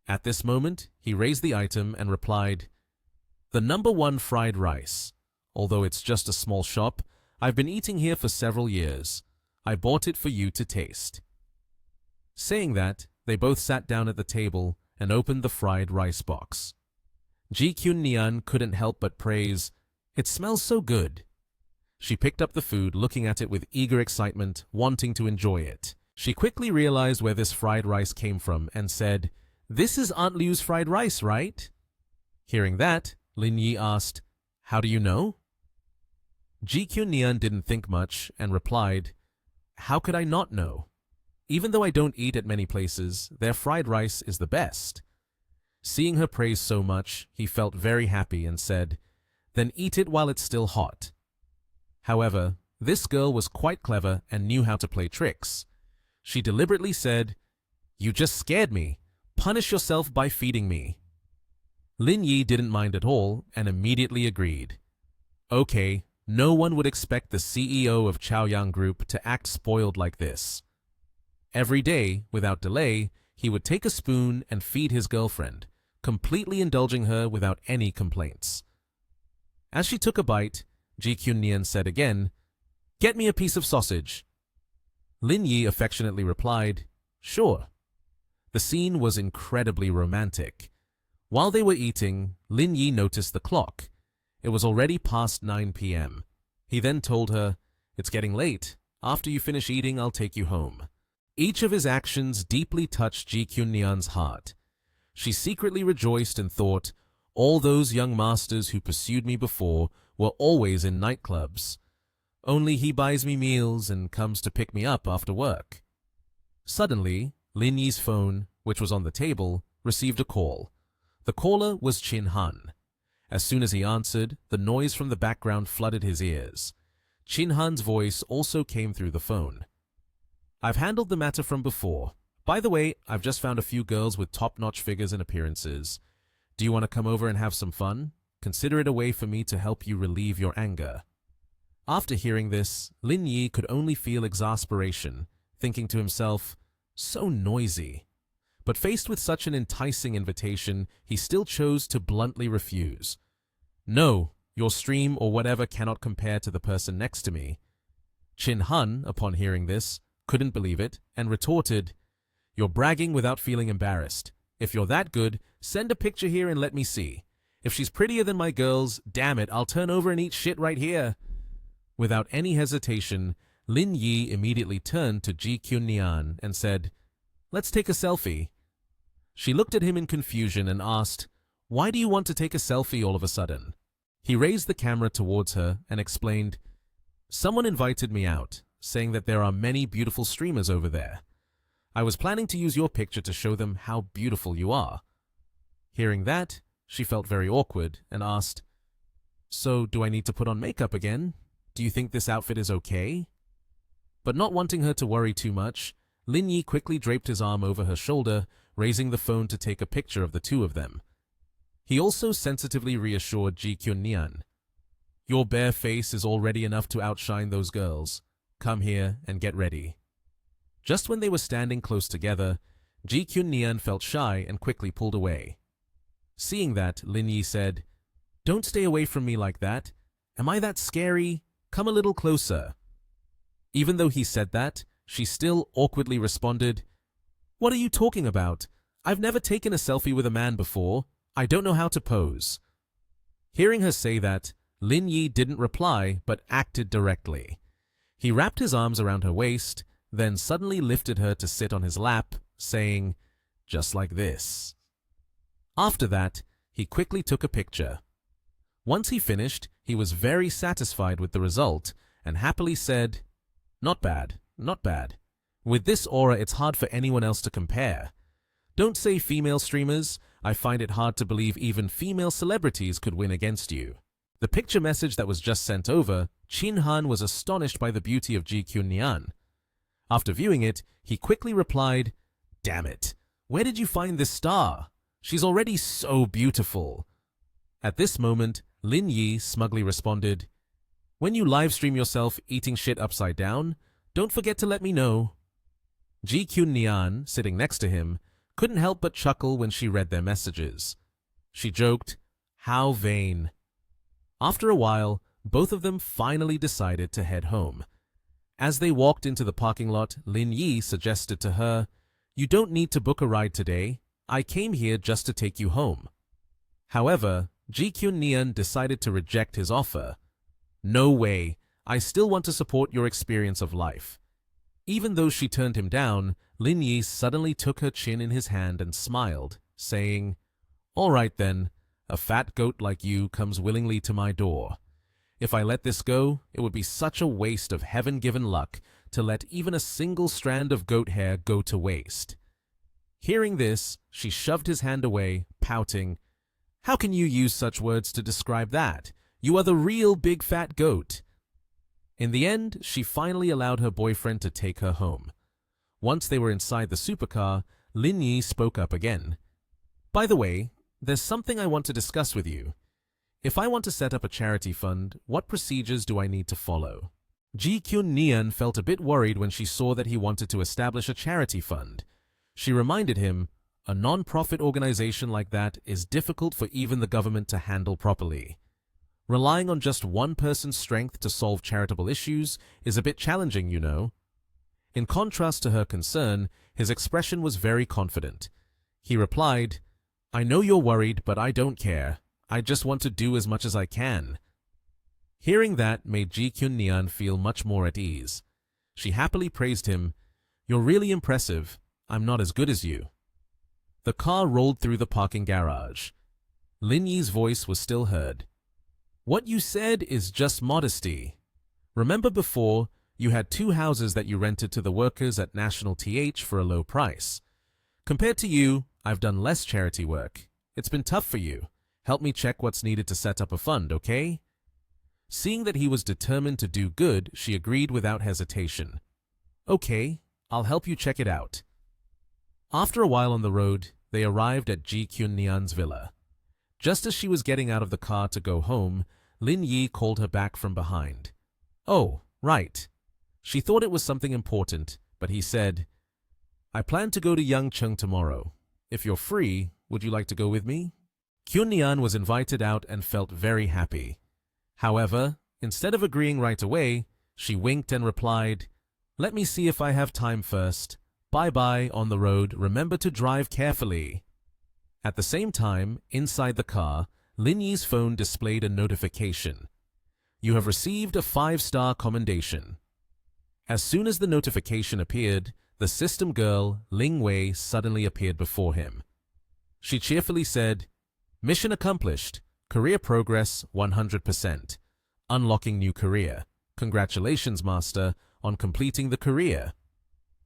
At this moment, he raised the item and replied, "The #1 fried rice. Although it's just a small shop, I've been eating here for several years. I bought it for you to taste." Saying that, they both sat down at the table and opened the fried rice box. Ji Kyun Nian couldn't help but praise, "It smells so good." She picked up the food, looking at it with eager excitement, wanting to enjoy it. She quickly realized where this fried rice came from and said, "This is Aunt Liu's fried rice, right?" Hearing that, Lin Yi asked, "How do you know?" Ji Kyun Nian didn't think much and replied, "How could I not know? Even though I don't eat at many places, their fried rice is the best." Seeing her praise so much, he felt very happy and said, "Then eat it while it's still hot." However, This girl was quite clever and knew how to play tricks. She deliberately said, "You just scared me. Punish yourself by feeding me." Lin Yi didn't mind at all and immediately agreed. Okay, no one would expect the CEO of Chaoyang Group to act spoiled like this. Every day, without delay, he would take a spoon and feed his girlfriend, completely indulging her without any complaints. As she took a bite, Ji Kyun-nian said again, "Get me a piece of sausage." Lin Yi affectionately replied, "Sure." The scene was incredibly romantic. While they were eating, Lin Yi noticed the clock. It was already past 9 p.m. He then told her, "It's getting late. After you finish eating, I'll take you home." Each of his actions deeply touched Ji Kyun-nian's heart. She secretly rejoiced and thought, all those young masters who pursued me before were always in nightclubs. Only he buys me meals and comes to pick me up after work. Suddenly, Lin Yi's phone, which was on the table, received a call. The caller was Chin Han. As soon as he answered, the noise from the background flooded his ears. Chin Han's voice also came through the phone. "I've handled the matter from before. By the way, I've just found a few girls with top-notch figures and appearances. Do you want to come over and have some fun? Consider it a way for me to help you relieve your anger." After hearing this, Lin Yi could only feel exasperation, thinking to himself, so noisy. But faced with such an enticing invitation, he still chose to bluntly refuse. "No, your stream or whatever cannot compare to the person next to me." Chin Han, upon hearing this, couldn't believe it and retorted, "You're bragging without feeling embarrassed. If you're that good, send a picture here and let me see. If she's prettier than my girls, damn it, I'll turn over and eat shit right here." Without any hesitation, Lin Yi immediately turned to Ji Kyun-nian and said, "Let's take a selfie." She looked at him in confusion and asked, "Why do you want to take a selfie all of a sudden?" He raised the camera towards her and explained, "Someone invited me out, saying that there are many beautiful streamers over there. I was planning to use your picture to show them how beautiful you are." Hearing that, she felt very awkward and asked, "So do I need to put on makeup again? Do you think this outfit is okay?" But not wanting her to worry too much, Lin Yi quickly draped his arm over her shoulder, raising the phone to take a picture of the two of them. He also sensitively reassured Ji Kyun-nian, "Your bare face is already enough to outshine those girls. Come here and get ready." Just when they were standing close together, Ji Kyun-nian felt shy and quickly pulled away. Seeing that, Lin Yi said, "Don't stay away from me like that. Am I that scary? Come a little closer." Even though he said that, she still awkwardly responded, "What are you talking about? I've never taken a selfie with a man before. I don't know how to pose." Hearing her say that, Lin Yi didn't reply but acted directly. He wrapped his arms around her waist, then suddenly lifted her to sit on his lap, saying, "Just like this." After that, he quickly took a picture. Once he finished, he was very satisfied with the result and happily said, "Not bad, not bad. With this aura, it's hard for anyone else to compare. Don't say female streamers. I find it hard to believe even female celebrities could win against you." The picture message that was just sent over, Chin Han was astonished by the beauty of Ji Kyun-nian. After viewing it, he quickly replied, "Damn it, where did you find this star? She's already so beautiful." At this moment, Lin Yi smugly responded, "When you livestream yourself eating shit upside down, don't forget to let me know." Ji Kyun-nian, sitting next to him, couldn't help but chuckle when she read their messages. She joked, "How vain." After a while, both of them finally decided to head home. As they walked into the parking lot, Lin Yi suggested to her, "You don't need to book a ride today. I came here just to take you home." However, Ji Kyun-nian decided to reject his offer. "No way. I still want to support your experience of life." Even though she turned him down, Lin Yi suddenly took her chin in his hand and smiled, saying, "All right then, a fat goat like you comes willingly to my door. If I let this go, it would be such a waste of heaven-given luck to let even a single strand of goat hair go to waste." Hearing this, she shoved his hand away, pouting, "How can you use such words to describe that? You are the real big fat goat." In the end, she finally allowed her boyfriend to take her home. Once they were inside the supercar, Lin Yi spoke up again. By the way, there's something I want to discuss with you. If I want to set up a charity fund, what procedures do I need to follow? Ji Kyun Nian felt a bit worried when she saw that he wanted to establish a charity fund. She reminded him, a non-profit organization like that is difficult for even the government to handle properly. Relying on just one person's strength to solve charitable issues is a bit challenging, you know. In contrast to her concern, his expression was very confident. He replied, I know you're worried, but I don't care. I just want to do as much as I can. Hearing that made Ji Kyun Nian feel much more at ease. She happily praised him. You're really impressive. I'm not as good as you. The car rolled through the parking garage. Lin Yi's voice was still heard. What you said is just modesty. Remember before, you had 2 houses that you rented to the workers at National TH for a low price. Compared to you, I've done less charity work. It's been tough for you. Help me check what's needed to set up a fund, okay? Seeing that he was determined to do good, she agreed without hesitation. Okay, I'll help you check it out. After a while on the road, they arrived at Ji Kyun Nian's villa. Just as she was getting out of the car to go home, Lin Yi called her back from behind. Oh, right. She thought it was something important, but he said, I plan to go to Yangcheng tomorrow. If you're free, would you like to go with me? Kyun Nian was invited out and felt very happy. However, instead of agreeing right away, she winked and replied, Let me see if I have time first. Bye-bye on the road, remember to drive carefully. At the same time, inside the car, Lin Yi's phone displayed a notification. You have received a 5-star commendation. As soon as the notification appeared, the system girl, Ling Wei, suddenly appeared before him. She cheerfully said, Mission accomplished. Career progress 100%. Unlocking new career. Congratulations, Master, on completing the career.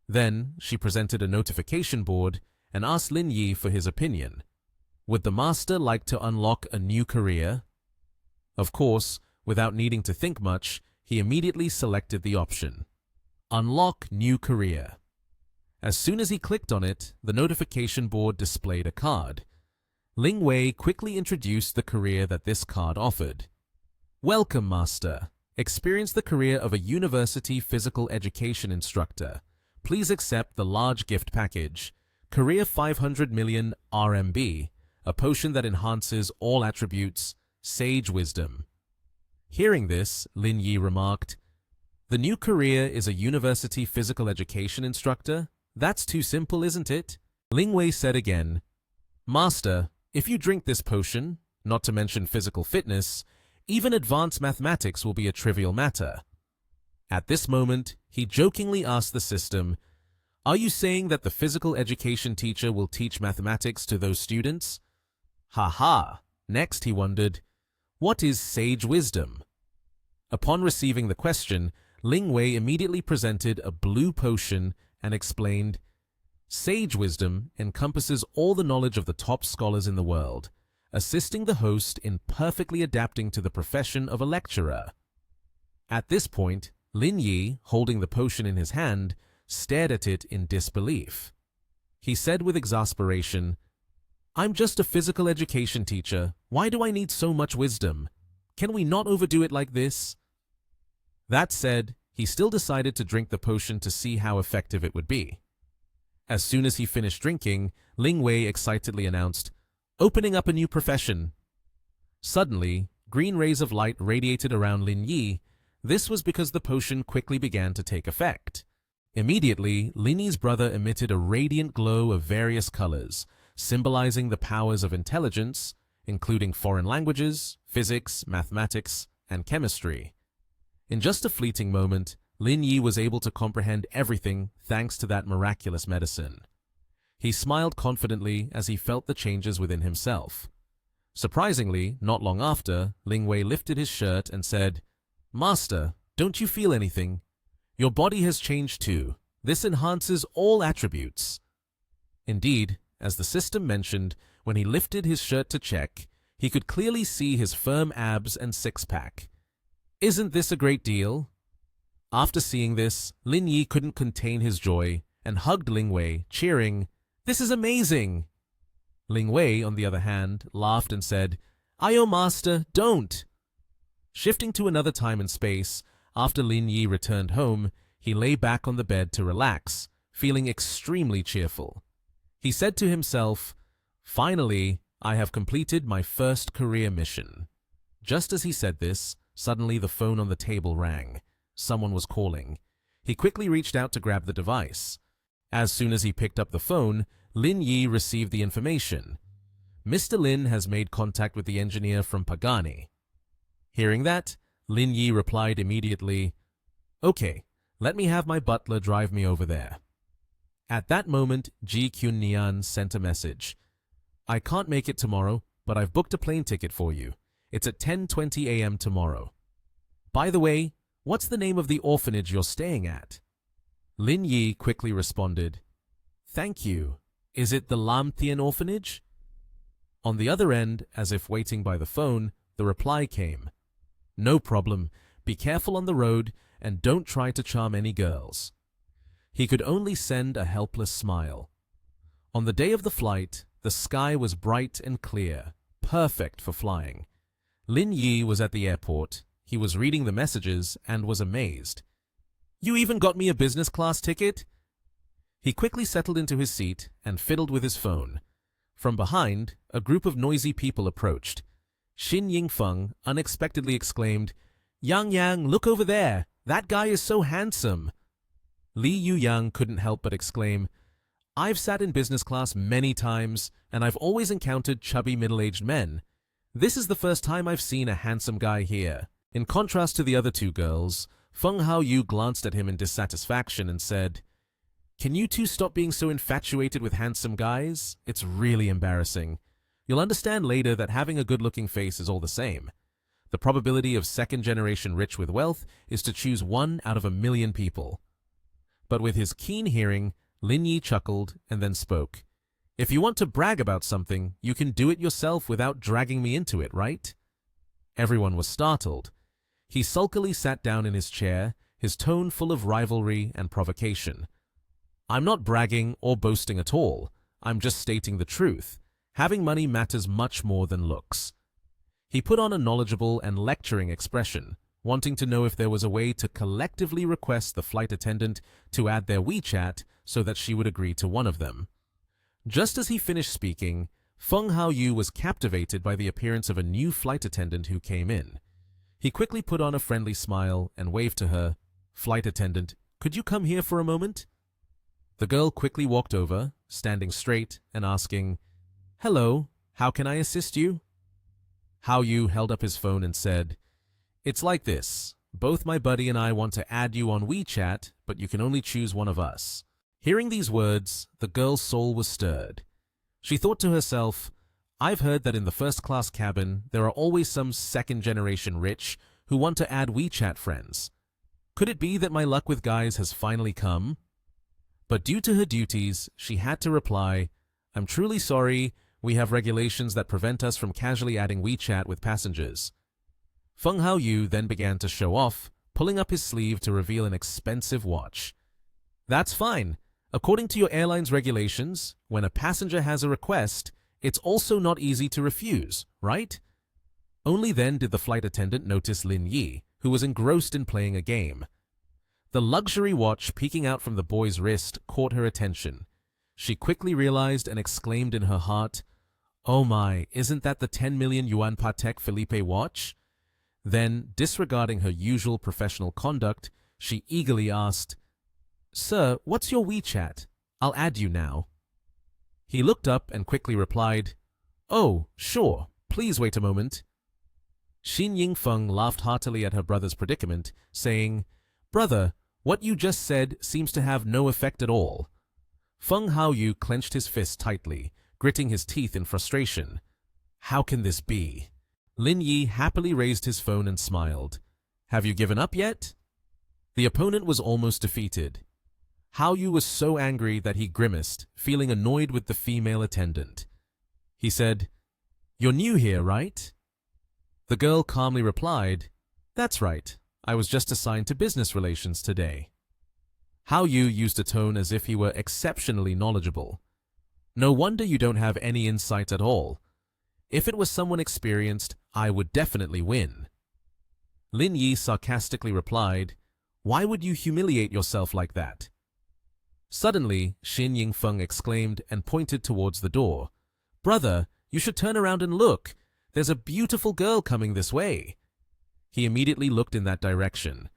Then she presented a notification board and asked Lin Yi for his opinion. Would the Master like to unlock a new career? Of course, without needing to think much, he immediately selected the option. Unlock new career. As soon as he clicked on it, the notification board displayed a card. Ling Wei quickly introduced the career that this card offered. Welcome, Master. Experience the career of a university physical education instructor. Please accept the large gift package. Career 500 million RMB, a potion that enhances all attributes, sage wisdom. Hearing this, Lin Yi remarked, The new career is a university physical education instructor? That's too simple, isn't it? Ling Wei said again, Master, if you drink this potion, not to mention physical fitness, even advanced mathematics will be a trivial matter. At this moment, he jokingly asked the system, Are you saying that the physical education teacher will teach mathematics to those students? Ha ha! Next he wondered, What is sage wisdom? Upon receiving the question, Ling Wei immediately presented a blue potion and explained, Sage wisdom encompasses all the knowledge of the top scholars in the world, assisting the host in perfectly adapting to the profession of a lecturer. At this point, Lin Yi, holding the potion in his hand, stared at it in disbelief. He said with exasperation, I'm just a physical education teacher. Why do I need so much wisdom? Can we not overdo it like this? That said, he still decided to drink the potion to see how effective it would be. As soon as he finished drinking, Ling Wei excitedly announced, Opening up a new profession. Suddenly, green rays of light radiated around Lin Yi. This was because the potion quickly began to take effect. Immediately, Lin Yi's brother emitted a radiant glow of various colors, symbolizing the powers of intelligence, including foreign languages, physics, mathematics, and chemistry. In just a fleeting moment, Lin Yi was able to comprehend everything thanks to that miraculous medicine. He smiled confidently as he felt the changes within himself. Surprisingly, not long after, Ling Wei lifted his shirt and said, Master, don't you feel anything? Your body has changed too. This enhances all attributes. Indeed, as the system mentioned, when he lifted his shirt to check, he could clearly see his firm abs and six-pack. Isn't this a great deal? After seeing this, Lin Yi couldn't contain his joy and hugged Ling Wei, cheering, "This is amazing!" Ling Wei, on the other hand, laughed and said, "Ayo master, don't!" Shifting to another time and space, after Lin Yi returned home, he lay back on the bed to relax, feeling extremely cheerful. He said to himself, "Finally, I have completed my first career mission." Just as he said this, suddenly the phone on the table rang. Someone was calling. He quickly reached out to grab the device. As soon as he picked up the phone, Lin Yi received the information. "Mr. Lin has made contact with the engineer from Pagani." Hearing that, Lin Yi replied immediately, "Okay, let me have my butler drive me over there." At that moment, Ji Kyun Nian sent a message. "I can't make it tomorrow, but I've booked a plane ticket for you. It's at 10:20 a.m. tomorrow. By the way, what's the name of the orphanage you're staying at?" Lin Yi quickly responded, "Thank you. Is it the Lam Thien orphanage?" On the other end, as if waiting by the phone, the reply came, "No problem. Be careful on the road and don't try to charm any girls." He could only send a helpless smile. On the day of the flight, the sky was bright and clear, perfect for flying. Lin Yi was at the airport. He was reading the messages and was amazed. "You even got me a business class ticket?" He quickly settled into his seat and fiddled with his phone. From behind, a group of noisy people approached. Xin Yingfeng unexpectedly exclaimed, Yang, look over there! That guy is so handsome!" Li Yuyang couldn't help but exclaim, "I've sat in business class many times, and I've always encountered chubby middle-aged men. This is the first time I've seen a handsome guy here." In contrast to the other two girls, Feng Haoyu glanced at him in dissatisfaction and said, "Can you two stop being so infatuated with handsome guys? It's really embarrassing. You'll understand later that having a good-looking face is all the same. The probability of second-generation rich with wealth is to choose 1 out of 1,000,000 people." But with his keen hearing, Lin Yi chuckled and then spoke. "If you want to brag about something, you can do it yourself without dragging me into it, right?" Everyone was startled. He sulkily sat down in his chair, his tone full of rivalry and provocation. "I'm not bragging or boasting at all. I'm just stating the truth. Having money matters much more than looks." He put on a knowledgeable and lecturing expression, wanting to know if there was a way to collectively request the flight attendant to add their WeChat so that she would agree to one of them. Just as he finished speaking, Feng Haoyu was captivated by the appearance of a new flight attendant who came in. He quickly put on a friendly smile and waved to her. "Flight attendant, could you come here for a moment?" The girl quickly walked over, standing straight and asking, "Hello, how can I assist you?" Haoyu held up his phone and said, "It's like this. Both my buddy and I want to add you on WeChat, but you can only choose one of us." Hearing these words, the girl's soul was stirred. She thought to herself, "I've heard that in the first-class cabin, there are always some second-generation rich who want to add WeChat friends. Could it be that my luck with guys has finally come?" But due to her duties, she had to reply, "I'm truly sorry. We have regulations that prevent us from casually adding WeChat with passengers." Feng Haoyu then began to show off, pulling up his sleeve to reveal an expensive watch. "That's fine. According to your airline's regulations, when a passenger has a request, it's also not easy to refuse, right?" Only then did the flight attendant notice Lin Yi, who was engrossed in playing a game. The luxury watch peeking out from the boy's wrist caught her attention. She quickly realized and exclaimed in her heart, "Oh my, isn't that the 10 million yuan Patek Philippe watch?" Then, disregarding her usual professional conduct, she eagerly asked, "Sir, what's your WeChat? I'll add you now." He looked up and quickly replied, "Oh, sure, please wait a moment." Xin Yingfeng laughed heartily at her brother's predicament, saying, "Brother, what you just said seems to have no effect at all." Feng Haoyu clenched his fist tightly, gritting his teeth in frustration. How can this be? Lin Yi happily raised his phone and smiled. "Have you given up yet?" The opponent was almost defeated. Haoyu was so angry that he grimaced, feeling annoyed with the female attendant. He said, "You're new here, right?" The girl calmly replied, "That's right. I was just assigned to business relations today. Hao Yu used a tone as if he were exceptionally knowledgeable. No wonder you don't have any insight at all. If it was someone experienced, I would definitely win. Lin Yi sarcastically replied, "Why would you humiliate yourself like that?" Suddenly, Xin Yingfeng exclaimed and pointed towards the door. "Brother, you should turn around and look. There's a beautiful girl coming this way." He immediately looked in that direction.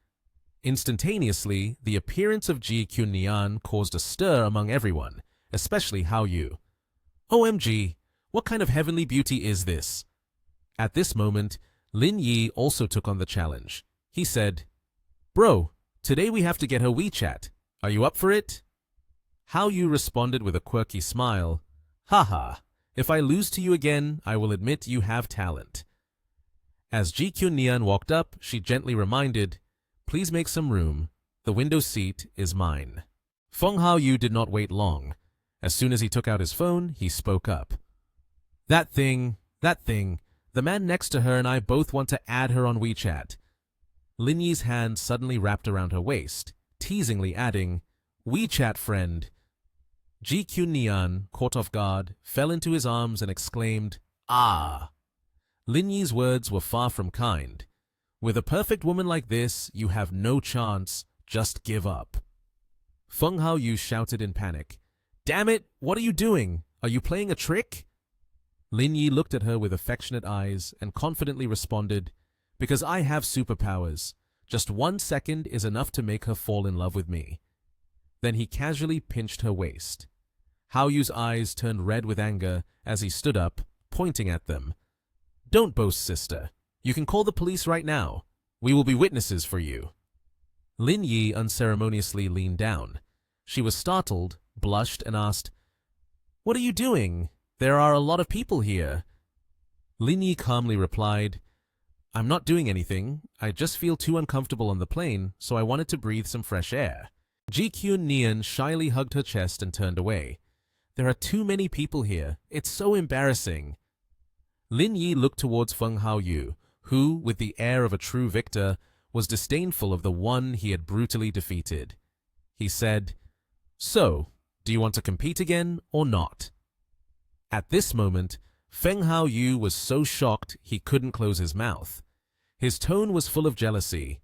Instantaneously, the appearance of Ji Qunnian caused a stir among everyone, especially Hao Yu. "OMG, what kind of heavenly beauty is this?" At this moment, Lin Yi also took on the challenge. He said, "Bro, today we have to get her WeChat. Are you up for it?" Hao Yu responded with a quirky smile. "Haha, if I lose to you again, I will admit you have talent." As Ji Qunnian walked up, she gently reminded, "Please make some room. The window seat is mine." Feng Hao Yu did not wait long. As soon as he took out his phone, he spoke up. That thing, the man next to her and I both want to add her on WeChat." Lin Yi's hand suddenly wrapped around her waist, teasingly adding, "WeChat friend." Ji Qunnian, caught off guard, fell into his arms and exclaimed, "Ah!" Lin Yi's words were far from kind. "With a perfect woman like this, you have no chance. Just give up." Feng Hao Yu shouted in panic, "Damn it! What are you doing? Are you playing a trick?" Lin Yi looked at her with affectionate eyes and confidently responded, "Because I have superpowers. Just 1 second is enough to make her fall in love with me." Then he casually pinched her waist. Hao Yu's eyes turned red with anger as he stood up, pointing at them. "Don't boast, sister. You can call the police right now. We will be witnesses for you." Lin Yi unceremoniously leaned down. She was startled, blushed, and asked, "What are you doing? There are a lot of people here." Lin Yi calmly replied, "I'm not doing anything. I just feel too uncomfortable on the plane, so I wanted to breathe some fresh air." Ji Qunnian shyly hugged her chest and turned away. "There are too many people here. It's so embarrassing." Lin Yi looked towards Feng Hao Yu, who, with the air of a true victor, was disdainful of the one he had brutally defeated. He said, "So, do you want to compete again or not?" At this moment, Feng Hao Yu was so shocked he couldn't close his mouth. His tone was full of jealousy.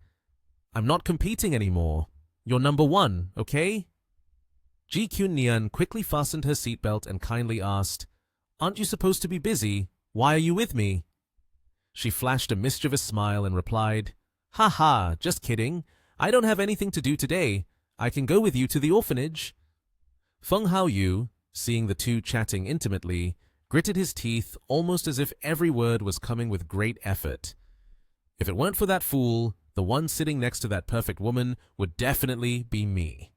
"I'm not competing anymore. You're number one, okay?" Ji Qunnian quickly fastened her seatbelt and kindly asked, "Aren't you supposed to be busy? Why are you with me?" She flashed a mischievous smile and replied, "Ha ha, just kidding. I don't have anything to do today. I can go with you to the orphanage." Feng Hao Yu, seeing the two chatting intimately, gritted his teeth almost as if every word was coming with great effort. If it weren't for that fool, the one sitting next to that perfect woman would definitely be me.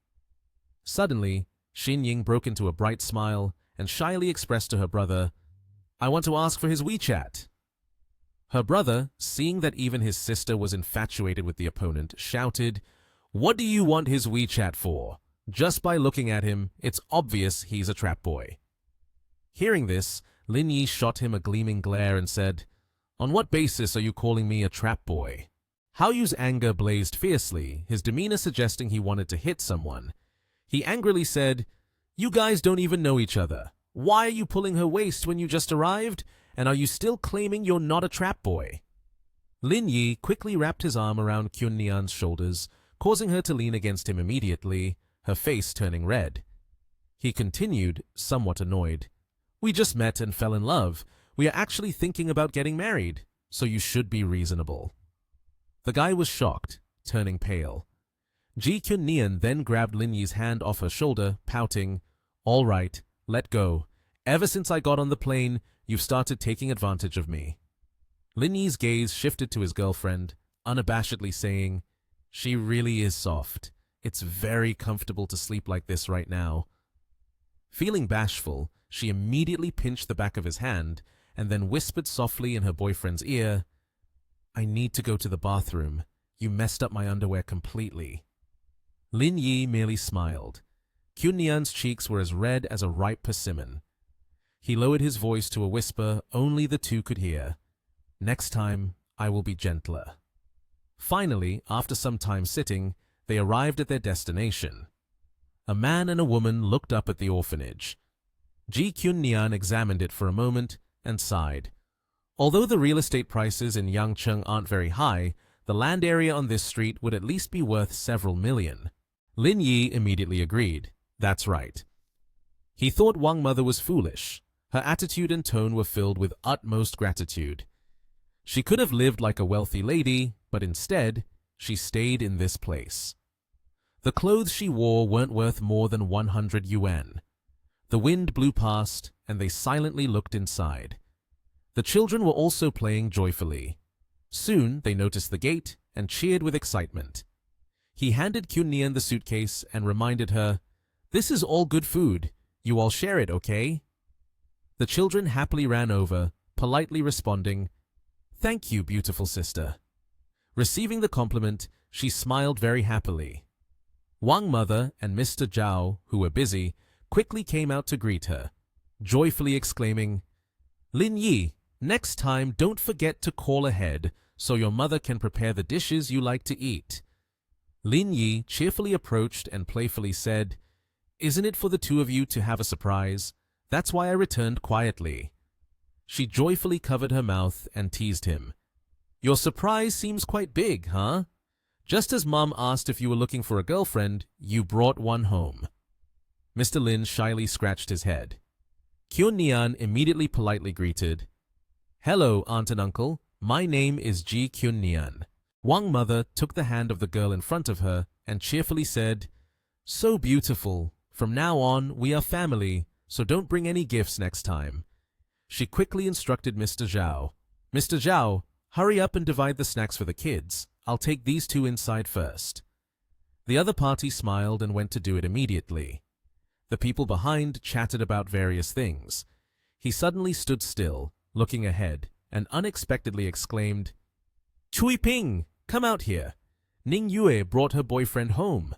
Suddenly, Xin Ying broke into a bright smile and shyly expressed to her brother, "I want to ask for his WeChat." Her brother, seeing that even his sister was infatuated with the opponent, shouted, "What do you want his WeChat for? Just by looking at him, it's obvious he's a trap boy." Hearing this, Lin Yi shot him a gleaming glare and said, "On what basis are you calling me a trap boy?" Hao Yu's anger blazed fiercely, his demeanor suggesting he wanted to hit someone. He angrily said, "You guys don't even know each other. Why are you pulling her waist when you just arrived? And are you still claiming you're not a trap boy?" Lin Yi quickly wrapped his arm around Qunnian's shoulders, causing her to lean against him immediately, her face turning red. He continued, somewhat annoyed, "We just met and fell in love. We are actually thinking about getting married, so you should be reasonable." The guy was shocked, turning pale. Ji Qunnian then grabbed Lin Yi's hand off her shoulder, pouting, "All right, let go. Ever since I got on the plane, you've started taking advantage of me." Lin Yi's gaze shifted to his girlfriend, unabashedly saying, "She really is soft. It's very comfortable to sleep like this right now." Feeling bashful, she immediately pinched the back of his hand and then whispered softly in her boyfriend's ear, "I need to go to the bathroom. You messed up my underwear completely." Lin Yi merely smiled. Qunnian's cheeks were as red as a ripe persimmon. He lowered his voice to a whisper only the two could hear. "Next time, I will be gentler." Finally, after some time sitting, they arrived at their destination. A man and a woman looked up at the orphanage. Ji Kyun-nian examined it for a moment and sighed. Although the real estate prices in Yangcheng aren't very high, the land area on this street would at least be worth several million. Lin Yi immediately agreed. That's right. He thought Wang Mother was foolish. Her attitude and tone were filled with utmost gratitude. She could have lived like a wealthy lady, but instead, she stayed in this place. The clothes she wore weren't worth more than 100 yuan. The wind blew past, and they silently looked inside. The children were also playing joyfully. Soon, they noticed the gate and cheered with excitement. He handed Kyun-nian the suitcase and reminded her, "This is all good food. You all share it, okay?" The children happily ran over, politely responding, "Thank you, beautiful sister." Receiving the compliment, she smiled very happily. Wang Mother and Mr. Zhao, who were busy, quickly came out to greet her, joyfully exclaiming, "Lin Yi, next time don't forget to call ahead so your mother can prepare the dishes you like to eat." Lin Yi cheerfully approached and playfully said, "Isn't it for the two of you to have a surprise? That's why I returned quietly." She joyfully covered her mouth and teased him. "Your surprise seems quite big, huh? Just as Mom asked if you were looking for a girlfriend, you brought one home." Mr. Lin shyly scratched his head. Kyun-nian immediately politely greeted, "Hello, Aunt and Uncle. My name is Ji Kyun-nian." Wang Mother took the hand of the girl in front of her and cheerfully said, "So beautiful. From now on, we are family, so don't bring any gifts next time." She quickly instructed Mr. Zhao, "Mr. Zhao, hurry up and divide the snacks for the kids. I'll take these two inside first." The other party smiled and went to do it immediately. The people behind chatted about various things. He suddenly stood still, looking ahead, and unexpectedly exclaimed, "Chui Ping, come out here. Ning Yue brought her boyfriend home."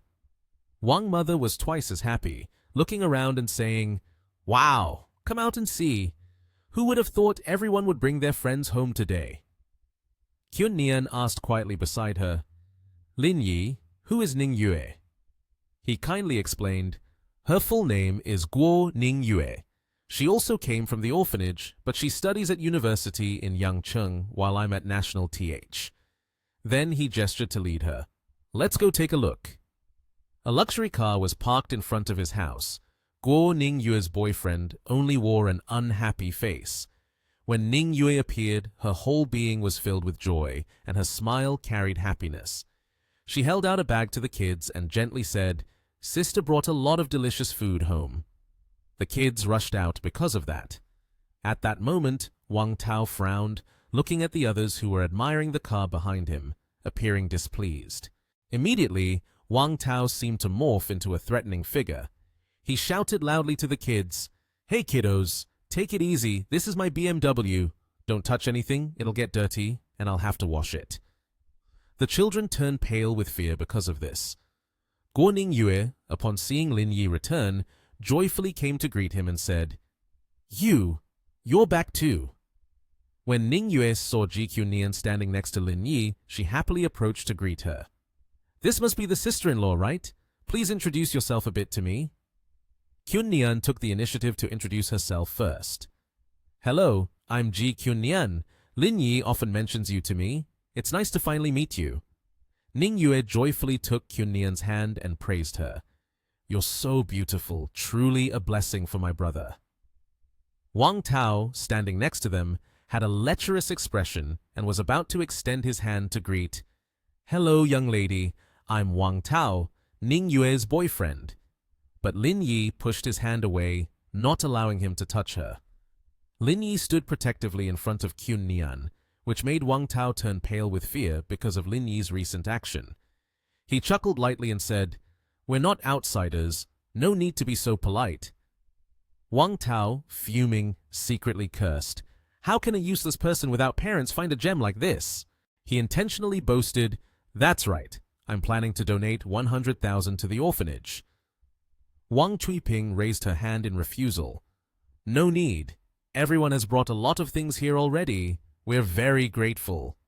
Wang Mother was twice as happy, looking around and saying, "Wow, come out and see. Who would have thought everyone would bring their friends home today?" Kyun-nian asked quietly beside her, "Lin Yi, who is Ning Yue?" He kindly explained, "Her full name is Guo Ning Yue. She also came from the orphanage, but she studies at university in Yangcheng while I'm at National TH." Then he gestured to lead her. "Let's go take a look." A luxury car was parked in front of his house. Guo Ning Yue's boyfriend only wore an unhappy face. When Ning Yue appeared, her whole being was filled with joy, and her smile carried happiness. She held out a bag to the kids and gently said, "Sister brought a lot of delicious food home." The kids rushed out because of that. At that moment, Wang Tao frowned, looking at the others who were admiring the car behind him, appearing displeased. Immediately, Wang Tao seemed to morph into a threatening figure. He shouted loudly to the kids, "Hey kiddos, take it easy, this is my BMW. Don't touch anything, it'll get dirty, and I'll have to wash it." The children turned pale with fear because of this. Guo Ning Yue, upon seeing Lin Yi return, joyfully came to greet him and said, You're back too." When Ning Yue saw Ji Kyun-nian standing next to Lin Yi, she happily approached to greet her. "This must be the sister-in-law, right? Please introduce yourself a bit to me." Kyun-nian took the initiative to introduce herself first. "Hello, I'm Ji Kyun-nian. Lin Yi often mentions you to me. It's nice to finally meet you." Ning Yue joyfully took Kyun-nian's hand and praised her. "You're so beautiful, truly a blessing for my brother." Wang Tao, standing next to them, had a lecherous expression and was about to extend his hand to greet, "Hello, young lady. I'm Wang Tao, Ning Yue's boyfriend." But Lin Yi pushed his hand away, not allowing him to touch her. Lin Yi stood protectively in front of Kyun-nian, which made Wang Tao turn pale with fear because of Lin Yi's recent action. He chuckled lightly and said, "We're not outsiders. No need to be so polite." Wang Tao, fuming, secretly cursed. How can a useless person without parents find a gem like this? He intentionally boasted, "That's right. I'm planning to donate 100,000 to the orphanage." Wang Chuiping raised her hand in refusal. "No need. Everyone has brought a lot of things here already. We're very grateful."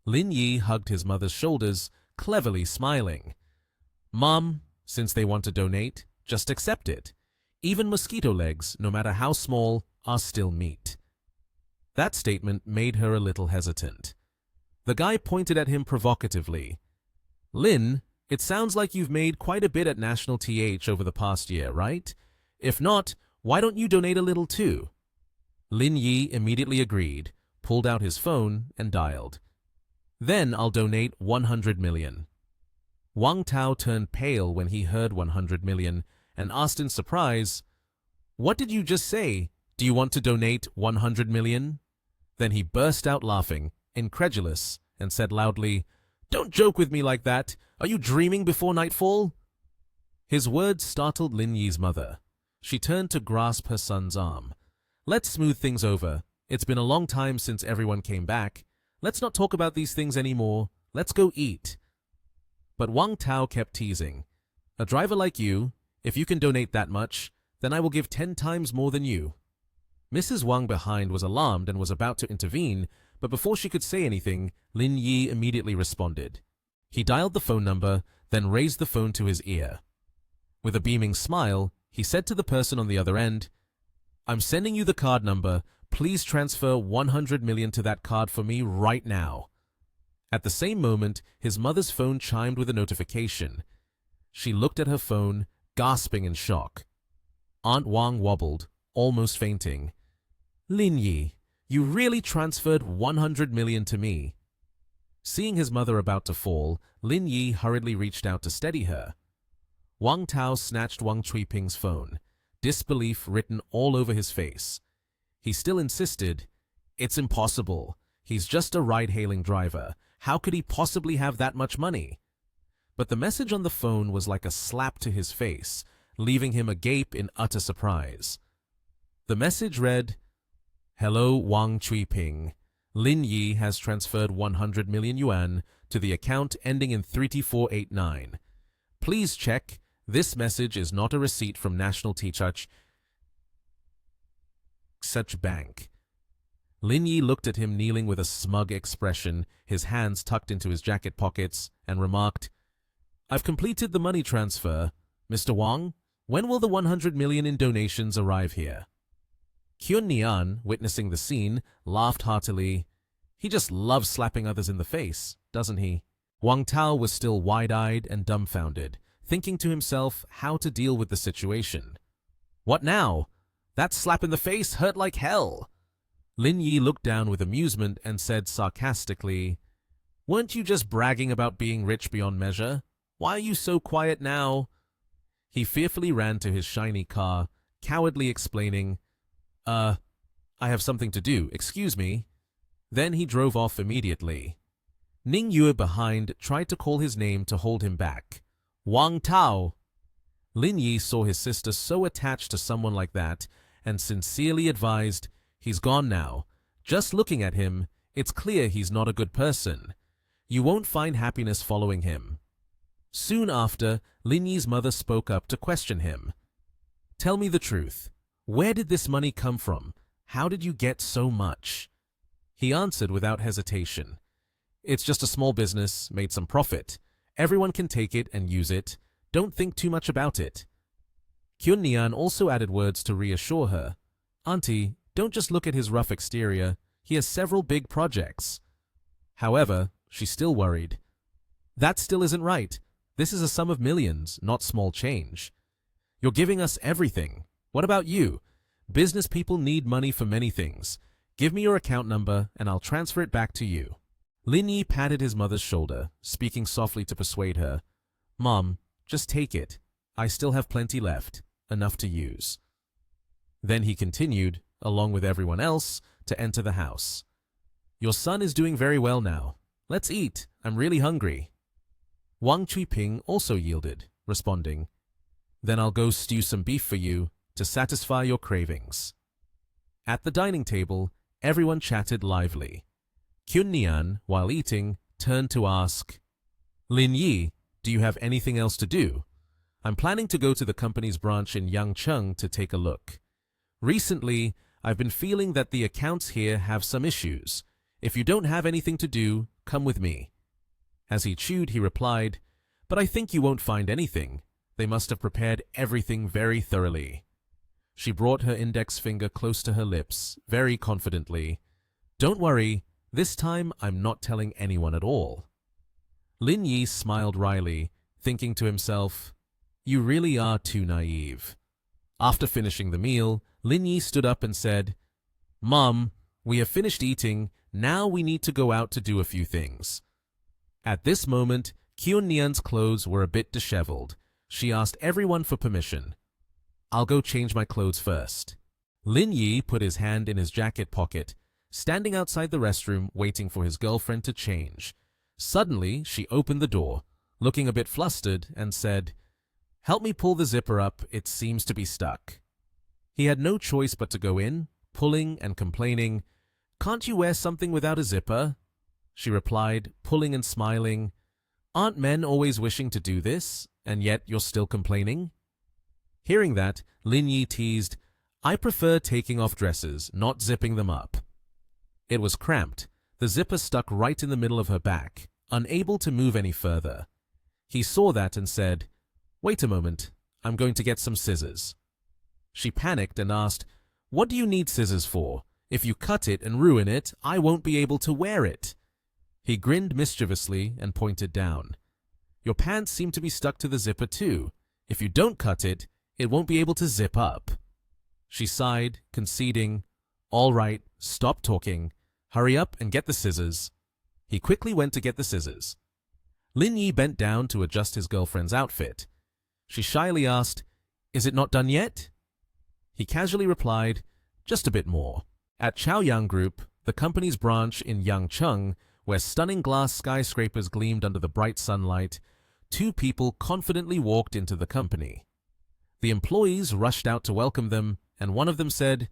Lin Yi hugged his mother's shoulders, cleverly smiling. Mom, since they want to donate, just accept it. Even mosquito legs, no matter how small, are still meat. That statement made her a little hesitant. The guy pointed at him provocatively. Lin, it sounds like you've made quite a bit at National TH over the past year, right? If not, why don't you donate a little too? Lin Yi immediately agreed, pulled out his phone, and dialed. Then I'll donate 100 million. Wang Tao turned pale when he heard 100 million and asked in surprise, "What did you just say? Do you want to donate 100 million? Then he burst out laughing, incredulous, and said loudly, "Don't joke with me like that. Are you dreaming before nightfall?" His words startled Lin Yi's mother. She turned to grasp her son's arm. "Let's smooth things over. It's been a long time since everyone came back. Let's not talk about these things anymore. Let's go eat." But Wang Tao kept teasing. "A driver like you, if you can donate that much, then I will give 10 times more than you." Mrs. Wang behind was alarmed and was about to intervene, but before she could say anything, Lin Yi immediately responded. He dialed the phone number, then raised the phone to his ear. With a beaming smile, he said to the person on the other end, "I'm sending you the card number. Please transfer 100 million to that card for me right now." At the same moment, his mother's phone chimed with a notification. She looked at her phone, gasping in shock. Aunt Wang wobbled, almost fainting. "Lin Yi, you really transferred 100 million to me." Seeing his mother about to fall, Lin Yi hurriedly reached out to steady her. Wang Tao snatched Wang Chuiping's phone, disbelief written all over his face. He still insisted, "It's impossible. He's just a ride-hailing driver. How could he possibly have that much money?" But the message on the phone was like a slap to his face, leaving him agape in utter surprise. The message read, "Hello, Wang Chuiping. Lin Yi has transferred 100 million yuan to the account ending in 32489. Please check. This message is not a receipt from National TH such bank." Lin Yi looked at him kneeling with a smug expression, his hands tucked into his jacket pockets, and remarked, "I've completed the money transfer. Mr. Wang, when will the 100 million in donations arrive here?" Kyun Nian, witnessing the scene, laughed heartily. "He just loves slapping others in the face, doesn't he?" Wang Tao was still wide-eyed and dumbfounded, thinking to himself how to deal with the situation. "What now? That slap in the face hurt like hell." Lin Yi looked down with amusement and said sarcastically, "Weren't you just bragging about being rich beyond measure? Why are you so quiet now?" He fearfully ran to his shiny car, cowardly explaining, I have something to do, excuse me." Then he drove off immediately. Ning Yue behind tried to call his name to hold him back. "Wang Tao!" Lin Yi saw his sister so attached to someone like that and sincerely advised, "He's gone now. Just looking at him, it's clear he's not a good person. You won't find happiness following him." Soon after, Lin Yi's mother spoke up to question him. "Tell me the truth. Where did this money come from? How did you get so much?" He answered without hesitation. "It's just a small business, made some profit. Everyone can take it and use it. Don't think too much about it." Kyun Nian also added words to reassure her. "Auntie, don't just look at his rough exterior. He has several big projects." However, she still worried. "That still isn't right. This is a sum of millions, not small change. You're giving us everything. What about you? Business people need money for many things. Give me your account number and I'll transfer it back to you." Lin Yi patted his mother's shoulder, speaking softly to persuade her. "Mom, just take it. I still have plenty left, enough to use." Then he continued, along with everyone else, to enter the house. "Your son is doing very well now. Let's eat. I'm really hungry." Wang Chuiping also yielded, responding, "Then I'll go stew some beef for you to satisfy your cravings." At the dining table, everyone chatted lively. Kyun Nian, while eating, turned to ask, "Lin Yi, do you have anything else to do? I'm planning to go to the company's branch in Yangcheng to take a look. Recently, I've been feeling that the accounts here have some issues. If you don't have anything to do, come with me." As he chewed, he replied, "But I think you won't find anything. They must have prepared everything very thoroughly." She brought her index finger close to her lips, very confidently. "Don't worry, this time I'm not telling anyone at all." Lin Yi smiled wryly, thinking to himself, "You really are too naive." After finishing the meal, Lin Yi stood up and said, "Mom, we have finished eating, now we need to go out to do a few things." At this moment, Kyun Nian's clothes were a bit disheveled. She asked everyone for permission. "I'll go change my clothes first." Lin Yi put his hand in his jacket pocket, standing outside the restroom waiting for his girlfriend to change. Suddenly, she opened the door, looking a bit flustered, and said, "Help me pull the zipper up, it seems to be stuck." He had no choice but to go in, pulling and complaining, "Can't you wear something without a zipper?" She replied, pulling and smiling, "Aren't men always wishing to do this, and yet you're still complaining?" Hearing that, Lin Yi teased, "I prefer taking off dresses, not zipping them up." It was cramped. The zipper stuck right in the middle of her back, unable to move any further. He saw that and said, "Wait a moment, I'm going to get some scissors." She panicked and asked, "What do you need scissors for? If you cut it and ruin it, I won't be able to wear it." He grinned mischievously and pointed down. "Your pants seem to be stuck to the zipper too. If you don't cut it, it won't be able to zip up." She sighed, conceding, "All right, stop talking. Hurry up and get the scissors." He quickly went to get the scissors. Lin Yi bent down to adjust his girlfriend's outfit. She shyly asked, "Is it not done yet?" He casually replied, "Just a bit more." At Chaoyang Group, the company's branch in Yangcheng, where stunning glass skyscrapers gleamed under the bright sunlight, two people confidently walked into the company. The employees rushed out to welcome them, and one of them said,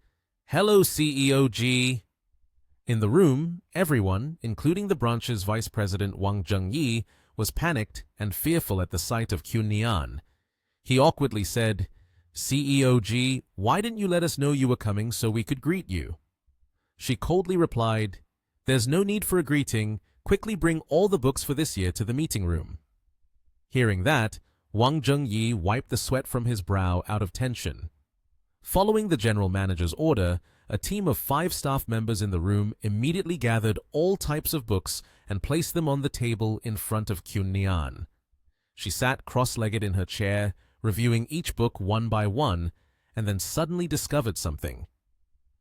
"Hello, CEO G." In the room, everyone, including the branch's vice president Wang Zhengyi, was panicked and fearful at the sight of Kyun Nian. He awkwardly said, "CEO G, why didn't you let us know you were coming so we could greet you?" She coldly replied, "There's no need for a greeting. Quickly bring all the books for this year to the meeting room." Hearing that, Wang Zhengyi wiped the sweat from his brow out of tension. Following the general manager's order, a team of 5 staff members in the room immediately gathered all types of books and placed them on the table in front of Kyun Nian. She sat cross-legged in her chair, reviewing each book one by one, and then suddenly discovered something.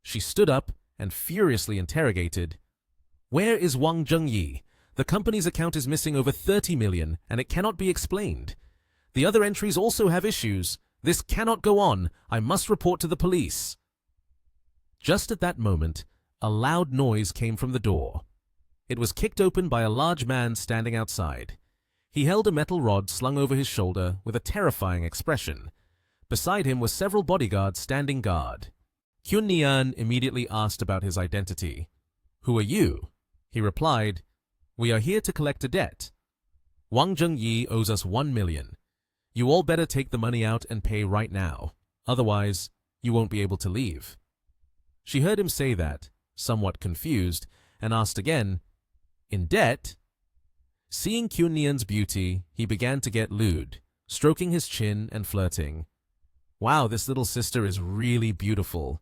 She stood up and furiously interrogated, "Where is Wang Zhengyi? The company's account is missing over 30 million, and it cannot be explained. The other entries also have issues. This cannot go on. I must report to the police." Just at that moment, a loud noise came from the door. It was kicked open by a large man standing outside. He held a metal rod slung over his shoulder with a terrifying expression. Beside him were several bodyguards standing guard. Kyun Nian immediately asked about his identity. "Who are you?" He replied, "We are here to collect a debt. Wang Zhengyi owes us 1 million. You all better take the money out and pay right now. Otherwise, you won't be able to leave." She heard him say that, somewhat confused, and asked again, "In debt?" Seeing Kyun Nian's beauty, he began to get lewd, stroking his chin and flirting. "Wow, this little sister is really beautiful.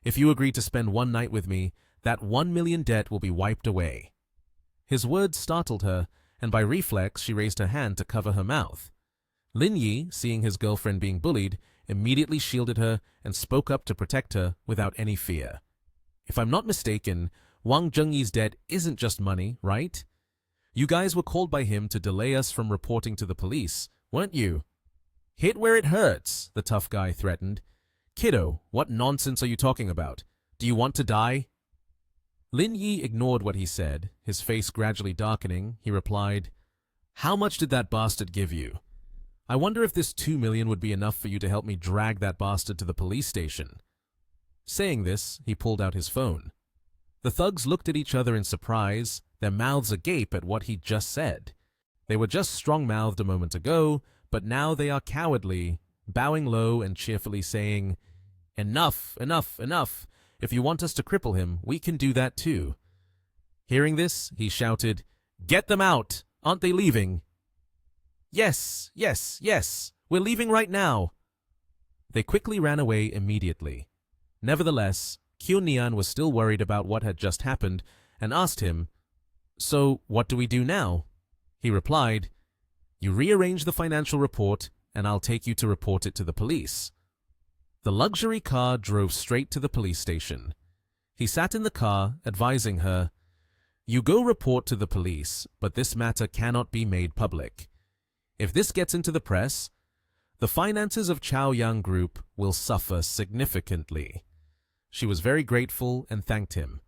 If you agree to spend one night with me, that 1 million debt will be wiped away." His words startled her, and by reflex she raised her hand to cover her mouth. Lin Yi, seeing his girlfriend being bullied, immediately shielded her and spoke up to protect her without any fear. "If I'm not mistaken, Wang Zhengyi's debt isn't just money, right? You guys were called by him to delay us from reporting to the police, weren't you?" "Hit where it hurts," the tough guy threatened. "Kiddo, what nonsense are you talking about? Do you want to die?" Lin Yi ignored what he said. His face gradually darkening, he replied, "How much did that bastard give you? I wonder if this 2 million would be enough for you to help me drag that bastard to the police station." Saying this, he pulled out his phone. The thugs looked at each other in surprise, their mouths agape at what he'd just said. They were just strong-mouthed a moment ago, but now they are cowardly, bowing low and cheerfully saying, "Enough, enough, enough. If you want us to cripple him, we can do that too." Hearing this, he shouted, Get them out! Aren't they leaving? Yes, yes, yes! We're leaving right now! They quickly ran away immediately. Nevertheless, Kyun-Nian was still worried about what had just happened and asked him, "So, what do we do now?" He replied, "You rearrange the financial report and I'll take you to report it to the police." The luxury car drove straight to the police station. He sat in the car, advising her, "You go report to the police, but this matter cannot be made public. If this gets into the press, the finances of Chaoyang Group will suffer significantly." She was very grateful and thanked him.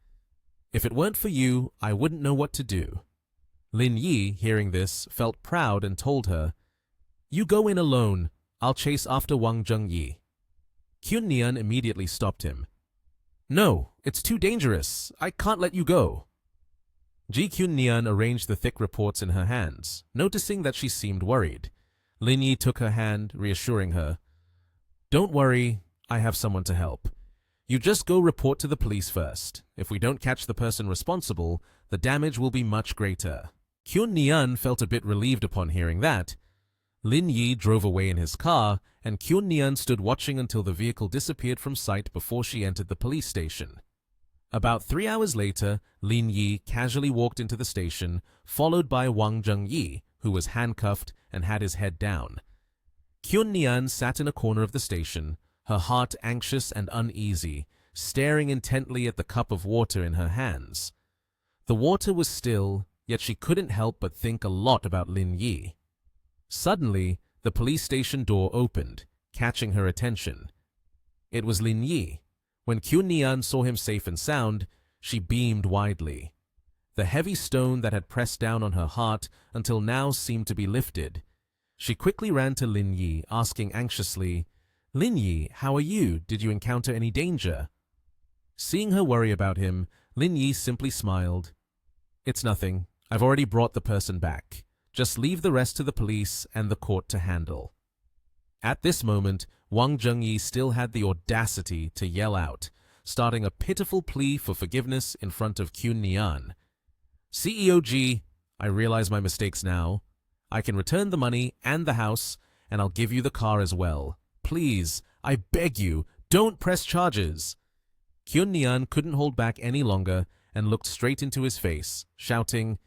"If it weren't for you, I wouldn't know what to do." Lin Yi, hearing this, felt proud and told her, "You go in alone. I'll chase after Wang Zhengyi." Kyun-Nian immediately stopped him. "No, it's too dangerous. I can't let you go." Ji Kyun-Nian arranged the thick reports in her hands, noticing that she seemed worried. Lin Yi took her hand, reassuring her, "Don't worry, I have someone to help. You just go report to the police first. If we don't catch the person responsible, the damage will be much greater." Kyun-Nian felt a bit relieved upon hearing that. Lin Yi drove away in his car, and Kyun-Nian stood watching until the vehicle disappeared from sight before she entered the police station. About 3 hours later, Lin Yi casually walked into the station, followed by Wang Zhengyi, who was handcuffed and had his head down. Kyun-Nian sat in a corner of the station, her heart anxious and uneasy, staring intently at the cup of water in her hands. The water was still, yet she couldn't help but think a lot about Lin Yi. Suddenly, the police station door opened, catching her attention. It was Lin Yi. When Kyun-Nian saw him safe and sound, she beamed widely. The heavy stone that had pressed down on her heart until now seemed to be lifted. She quickly ran to Lin Yi, asking anxiously, "Lin Yi, how are you? Did you encounter any danger?" Seeing her worry about him, Lin Yi simply smiled. "It's nothing. I've already brought the person back. Just leave the rest to the police and the court to handle." At this moment, Wang Zhengyi still had the audacity to yell out, starting a pitiful plea for forgiveness in front of Kyun-Nian. "CEO G, I realize my mistakes now. I can return the money and the house, and I'll give you the car as well. Please, I beg you, don't press charges." Kyun-Nian couldn't hold back any longer and looked straight into his face, shouting,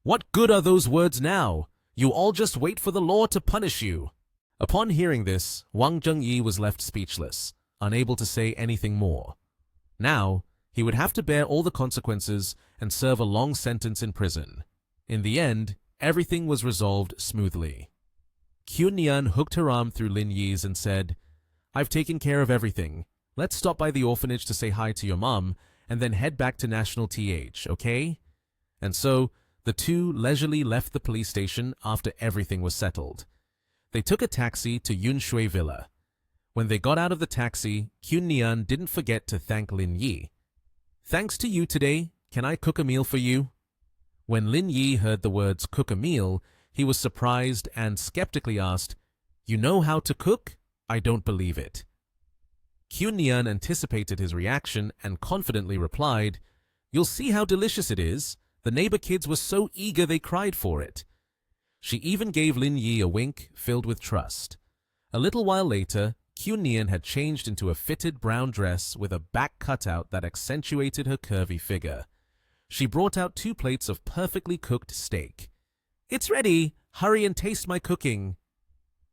"What good are those words now? You all just wait for the law to punish you." Upon hearing this, Wang Zhengyi was left speechless, unable to say anything more. Now, he would have to bear all the consequences and serve a long sentence in prison. In the end, everything was resolved smoothly. Kyun-Nian hooked her arm through Lin Yi's and said, "I've taken care of everything. Let's stop by the orphanage to say hi to your mom, and then head back to National TH, okay?" And so, the two leisurely left the police station after everything was settled. They took a taxi to Yunshui Villa. When they got out of the taxi, Kyun-Nian didn't forget to thank Lin Yi. "Thanks to you today, can I cook a meal for you?" When Lin Yi heard the words "cook a meal," he was surprised and skeptically asked, "You know how to cook? I don't believe it." Kyun-Nian anticipated his reaction and confidently replied, "You'll see how delicious it is. The neighbor kids were so eager they cried for it." She even gave Lin Yi a wink filled with trust. A little while later, Kyun-Nian had changed into a fitted brown dress with a back cutout that accentuated her curvy figure. She brought out 2 plates of perfectly cooked steak. "It's ready! Hurry and taste my cooking!"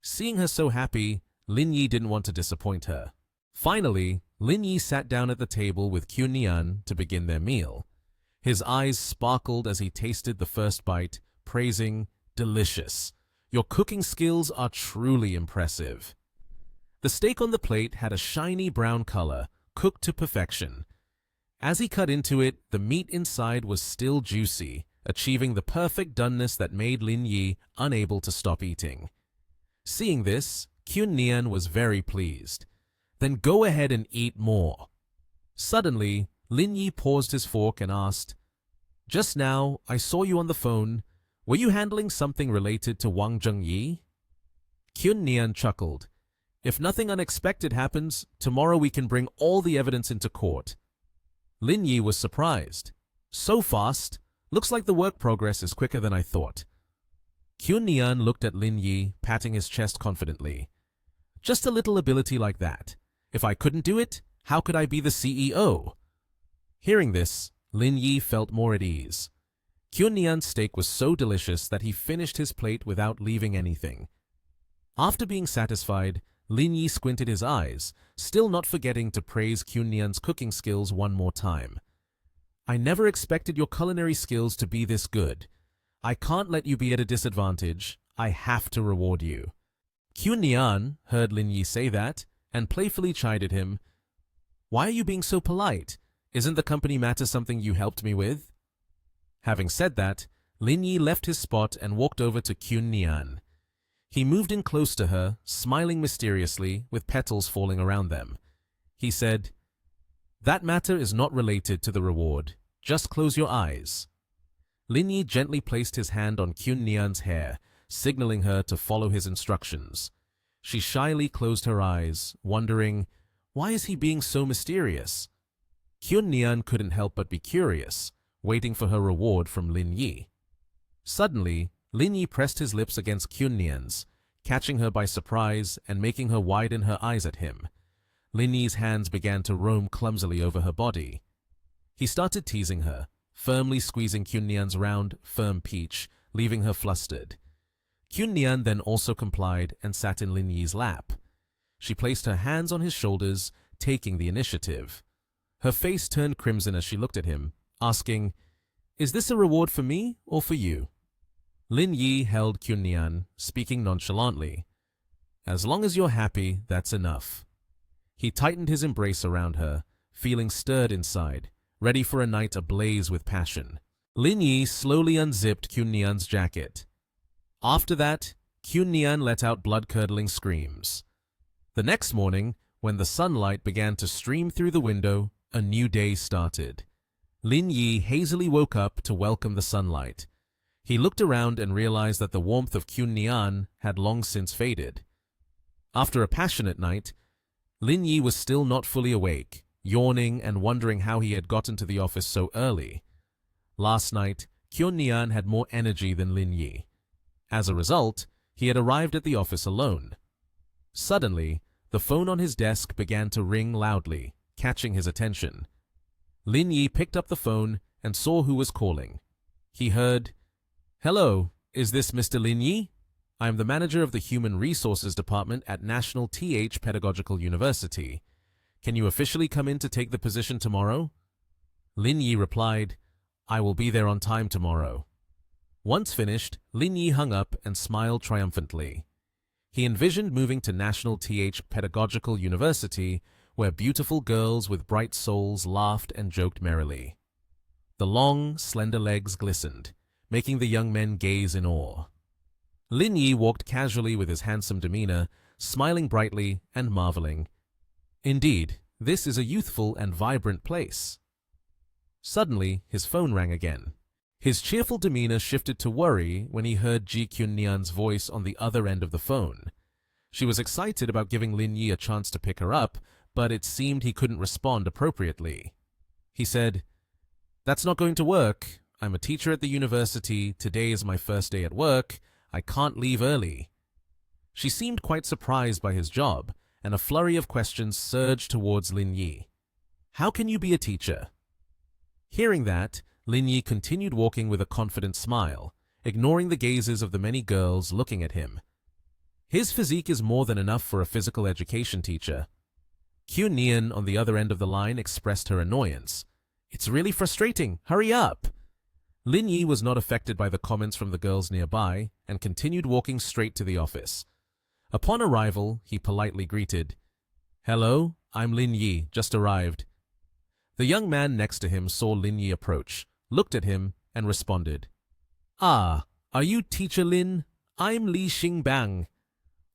Seeing her so happy, Lin Yi didn't want to disappoint her. Finally, Lin Yi sat down at the table with Kyun-Nian to begin their meal. His eyes sparkled as he tasted the first bite, praising, "Delicious. Your cooking skills are truly impressive." The steak on the plate had a shiny brown color, cooked to perfection. As he cut into it, the meat inside was still juicy, achieving the perfect doneness that made Lin Yi unable to stop eating. Seeing this, Kyun-Nian was very pleased. "Then go ahead and eat more." Suddenly, Lin Yi paused his fork and asked, "Just now, I saw you on the phone. Were you handling something related to Wang Zhengyi?" Kyun-Nian chuckled. "If nothing unexpected happens, tomorrow we can bring all the evidence into court." Lin Yi was surprised. "So fast? Looks like the work progress is quicker than I thought. Kyun Nian looked at Lin Yi, patting his chest confidently. Just a little ability like that. If I couldn't do it, how could I be the CEO? Hearing this, Lin Yi felt more at ease. Kyun Nian's steak was so delicious that he finished his plate without leaving anything. After being satisfied, Lin Yi squinted his eyes, still not forgetting to praise Kyun Nian's cooking skills one more time. I never expected your culinary skills to be this good. I can't let you be at a disadvantage. I have to reward you. Kyun Nian heard Lin Yi say that and playfully chided him. Why are you being so polite? Isn't the company matter something you helped me with? Having said that, Lin Yi left his spot and walked over to Kyun Nian. He moved in close to her, smiling mysteriously, with petals falling around them. He said, "That matter is not related to the reward. Just close your eyes." Lin Yi gently placed his hand on Kyun Nian's hair, signaling her to follow his instructions. She shyly closed her eyes, wondering, why is he being so mysterious? Kyun Nian couldn't help but be curious, waiting for her reward from Lin Yi. Suddenly, Lin Yi pressed his lips against Kyun Nian's, catching her by surprise and making her widen her eyes at him. Lin Yi's hands began to roam clumsily over her body. He started teasing her, firmly squeezing Kyun Nian's round, firm peach, leaving her flustered. Kyun Nian then also complied and sat in Lin Yi's lap. She placed her hands on his shoulders, taking the initiative. Her face turned crimson as she looked at him, asking, "Is this a reward for me or for you?" Lin Yi held Kyun Nian, speaking nonchalantly. "As long as you're happy, that's enough." He tightened his embrace around her, feeling stirred inside, ready for a night ablaze with passion. Lin Yi slowly unzipped Kyun Nian's jacket. After that, Kyun Nian let out blood-curdling screams. The next morning, when the sunlight began to stream through the window, a new day started. Lin Yi hazily woke up to welcome the sunlight. He looked around and realized that the warmth of Kyun Nian had long since faded. After a passionate night, Lin Yi was still not fully awake, yawning and wondering how he had gotten to the office so early. Last night, Kyun Nian had more energy than Lin Yi. As a result, he had arrived at the office alone. Suddenly, the phone on his desk began to ring loudly, catching his attention. Lin Yi picked up the phone and saw who was calling. He heard, "Hello, is this Mr. Lin Yi? I am the manager of the Human Resources Department at National TH Pedagogical University. Can you officially come in to take the position tomorrow?" Lin Yi replied, "I will be there on time tomorrow." Once finished, Lin Yi hung up and smiled triumphantly. He envisioned moving to National TH Pedagogical University, where beautiful girls with bright souls laughed and joked merrily. The long, slender legs glistened, making the young men gaze in awe. Lin Yi walked casually with his handsome demeanor, smiling brightly and marveling. Indeed, this is a youthful and vibrant place. Suddenly, his phone rang again. His cheerful demeanor shifted to worry when he heard Ji Kyun Nian's voice on the other end of the phone. She was excited about giving Lin Yi a chance to pick her up, but it seemed he couldn't respond appropriately. He said, "That's not going to work. I'm a teacher at the university. Today is my first day at work. I can't leave early." She seemed quite surprised by his job, and a flurry of questions surged towards Lin Yi. "How can you be a teacher?" Hearing that, Lin Yi continued walking with a confident smile, ignoring the gazes of the many girls looking at him. His physique is more than enough for a physical education teacher. Kyun Nian on the other end of the line expressed her annoyance. "It's really frustrating. Hurry up!" Lin Yi was not affected by the comments from the girls nearby and continued walking straight to the office. Upon arrival, he politely greeted, "Hello, I'm Lin Yi, just arrived." The young man next to him saw Lin Yi approach, looked at him, and responded, "Ah, are you Teacher Lin? I'm Li Xingbang."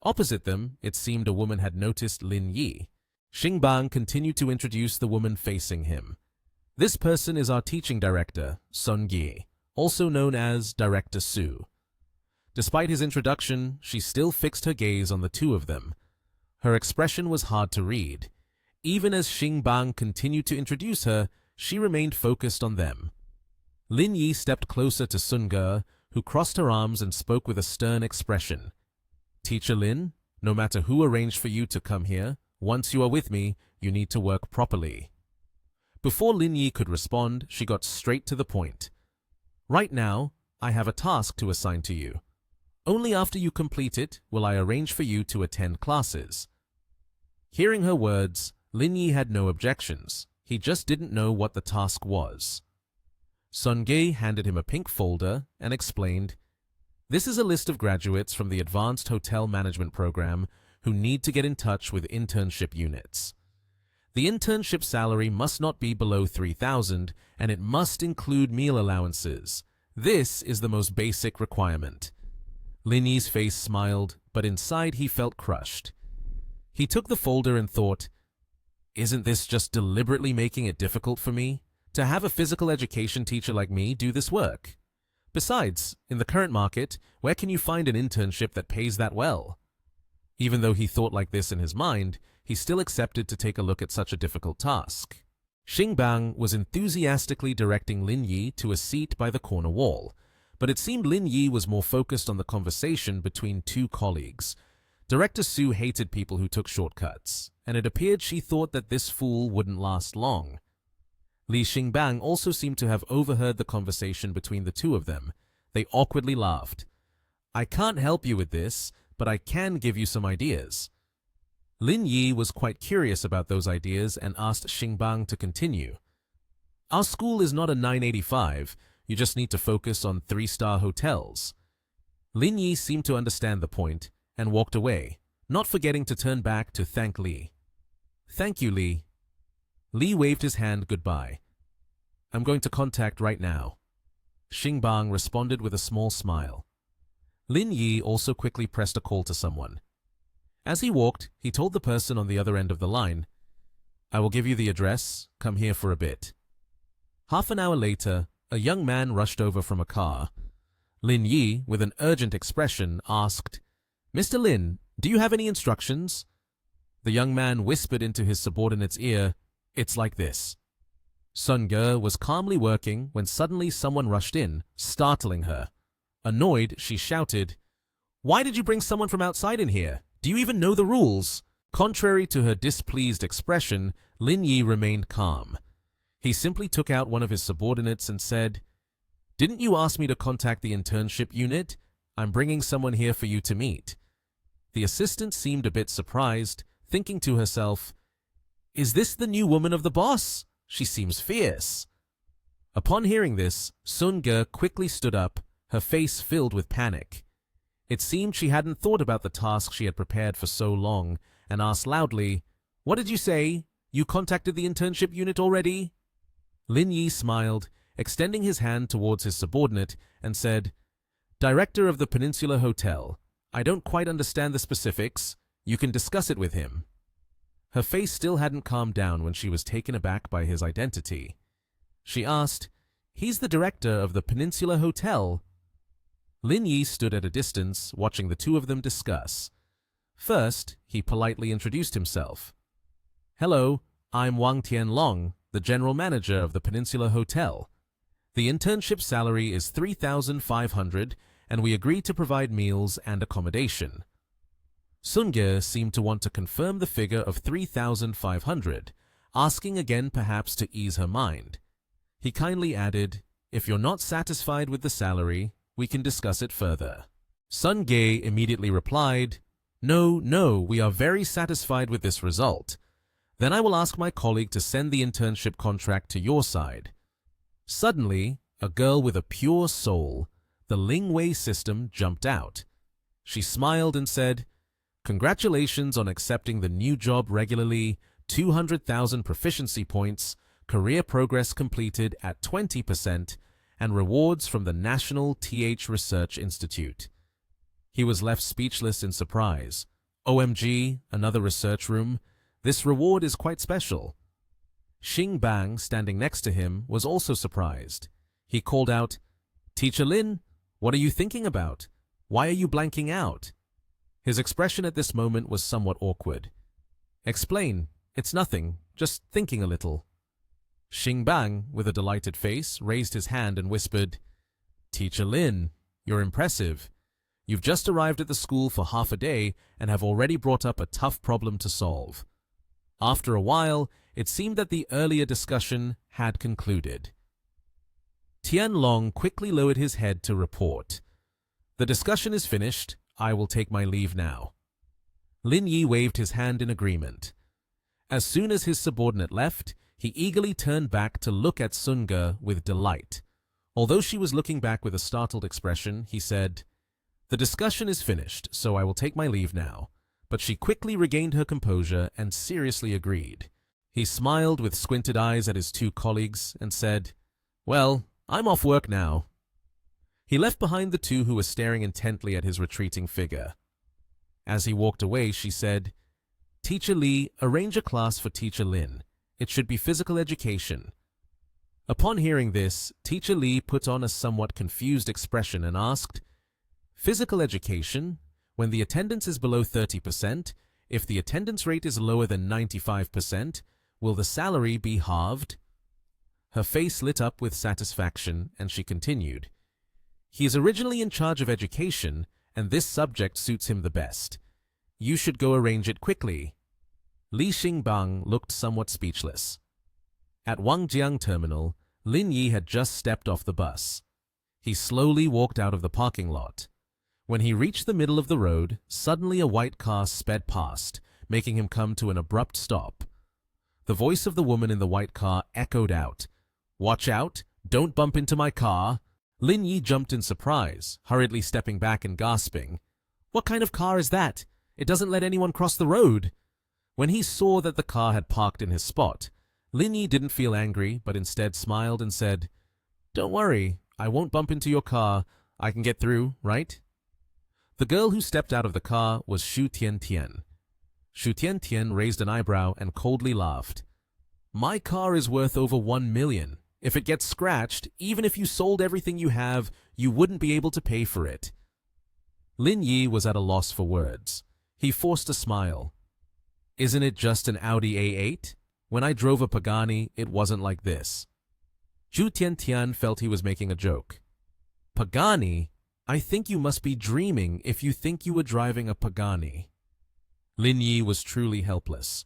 Opposite them, it seemed a woman had noticed Lin Yi. Xingbang continued to introduce the woman facing him. "This person is our teaching director, Sun Gi, also known as Director Su." Despite his introduction, she still fixed her gaze on the two of them. Her expression was hard to read. Even as Xingbang continued to introduce her, she remained focused on them. Lin Yi stepped closer to Sun Ge, who crossed her arms and spoke with a stern expression. Teacher Lin, no matter who arranged for you to come here, once you are with me, you need to work properly. Before Lin Yi could respond, she got straight to the point. Right now, I have a task to assign to you. Only after you complete it will I arrange for you to attend classes. Hearing her words, Lin Yi had no objections. He just didn't know what the task was. Sun Ge handed him a pink folder and explained, "This is a list of graduates from the Advanced Hotel Management Program who need to get in touch with internship units. The internship salary must not be below 3,000 and it must include meal allowances. This is the most basic requirement." Lin Yi's face smiled, but inside he felt crushed. He took the folder and thought, "Isn't this just deliberately making it difficult for me? To have a physical education teacher like me do this work? Besides, in the current market, where can you find an internship that pays that well?" Even though he thought like this in his mind, he still accepted to take a look at such a difficult task. Xingbang was enthusiastically directing Lin Yi to a seat by the corner wall, but it seemed Lin Yi was more focused on the conversation between two colleagues. Director Su hated people who took shortcuts, and it appeared she thought that this fool wouldn't last long. Li Xingbang also seemed to have overheard the conversation between the two of them. They awkwardly laughed. "I can't help you with this, but I can give you some ideas." Lin Yi was quite curious about those ideas and asked Xingbang to continue. "Our school is not a 985, you just need to focus on 3-star hotels." Lin Yi seemed to understand the point and walked away, not forgetting to turn back to thank Li. "Thank you, Li." Li waved his hand goodbye. "I'm going to contact right now." Xingbang responded with a small smile. Lin Yi also quickly pressed a call to someone. As he walked, he told the person on the other end of the line, "I will give you the address, come here for a bit." Half an hour later, a young man rushed over from a car. Lin Yi, with an urgent expression, asked, "Mr. Lin, do you have any instructions?" The young man whispered into his subordinate's ear, "It's like this." Sun Ge was calmly working when suddenly someone rushed in, startling her. Annoyed, she shouted, "Why did you bring someone from outside in here? Do you even know the rules?" Contrary to her displeased expression, Lin Yi remained calm. He simply took out one of his subordinates and said, "Didn't you ask me to contact the internship unit? I'm bringing someone here for you to meet." The assistant seemed a bit surprised, thinking to herself, "Is this the new woman of the boss? She seems fierce." Upon hearing this, Sun Ge quickly stood up, her face filled with panic. It seemed she hadn't thought about the task she had prepared for so long, and asked loudly, "What did you say? You contacted the internship unit already?" Lin Yi smiled, extending his hand towards his subordinate, and said, "Director of the Peninsula Hotel, I don't quite understand the specifics. You can discuss it with him." Her face still hadn't calmed down when she was taken aback by his identity. She asked, "He's the director of the Peninsula Hotel." Lin Yi stood at a distance, watching the two of them discuss. First, he politely introduced himself. "Hello, I'm Wang Tianlong, the general manager of the Peninsula Hotel. The internship salary is 3,500, and we agreed to provide meals and accommodation." Sun Ge seemed to want to confirm the figure of 3,500, asking again perhaps to ease her mind. He kindly added, "If you're not satisfied with the salary, we can discuss it further." Sun Ge immediately replied, No, we are very satisfied with this result. Then I will ask my colleague to send the internship contract to your side." Suddenly, a girl with a pure soul, the Lingwei system, jumped out. She smiled and said, "Congratulations on accepting the new job regularly, 200,000 proficiency points, career progress completed at 20%, and rewards from the National TH Research Institute." He was left speechless in surprise. OMG, another research room. This reward is quite special. Xingbang, standing next to him, was also surprised. He called out, "Teacher Lin, what are you thinking about? Why are you blanking out?" His expression at this moment was somewhat awkward. "Explain. It's nothing. Just thinking a little." Xingbang, with a delighted face, raised his hand and whispered, "Teacher Lin, you're impressive. You've just arrived at the school for half a day and have already brought up a tough problem to solve." After a while, it seemed that the earlier discussion had concluded. Tianlong quickly lowered his head to report, "The discussion is finished. I will take my leave now." Lin Yi waved his hand in agreement. As soon as his subordinate left, he eagerly turned back to look at Sun Ge with delight. Although she was looking back with a startled expression, he said, "The discussion is finished, so I will take my leave now." But she quickly regained her composure and seriously agreed. He smiled with squinted eyes at his two colleagues and said, "Well, I'm off work now." He left behind the two who were staring intently at his retreating figure. As he walked away, she said, "Teacher Li, arrange a class for Teacher Lin. It should be physical education." Upon hearing this, Teacher Li put on a somewhat confused expression and asked, "Physical education? When the attendance is below 30%, if the attendance rate is lower than 95%, will the salary be halved?" Her face lit up with satisfaction, and she continued, "He is originally in charge of education, and this subject suits him the best. You should go arrange it quickly." Li Xingbang looked somewhat speechless. At Wangjiang Terminal, Lin Yi had just stepped off the bus. He slowly walked out of the parking lot. When he reached the middle of the road, suddenly a white car sped past, making him come to an abrupt stop. The voice of the woman in the white car echoed out, "Watch out! Don't bump into my car!" Lin Yi jumped in surprise, hurriedly stepping back and gasping, "What kind of car is that? It doesn't let anyone cross the road." When he saw that the car had parked in his spot, Lin Yi didn't feel angry, but instead smiled and said, "Don't worry, I won't bump into your car. I can get through, right?" The girl who stepped out of the car was Shu Tian. Shu Tian raised an eyebrow and coldly laughed. "My car is worth over 1 million. If it gets scratched, even if you sold everything you have, you wouldn't be able to pay for it." Lin Yi was at a loss for words. He forced a smile. "Isn't it just an Audi A8? When I drove a Pagani, it wasn't like this." Shu Tian felt he was making a joke. "Pagani? I think you must be dreaming if you think you were driving a Pagani." Lin Yi was truly helpless.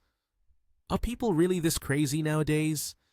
Are people really this crazy nowadays?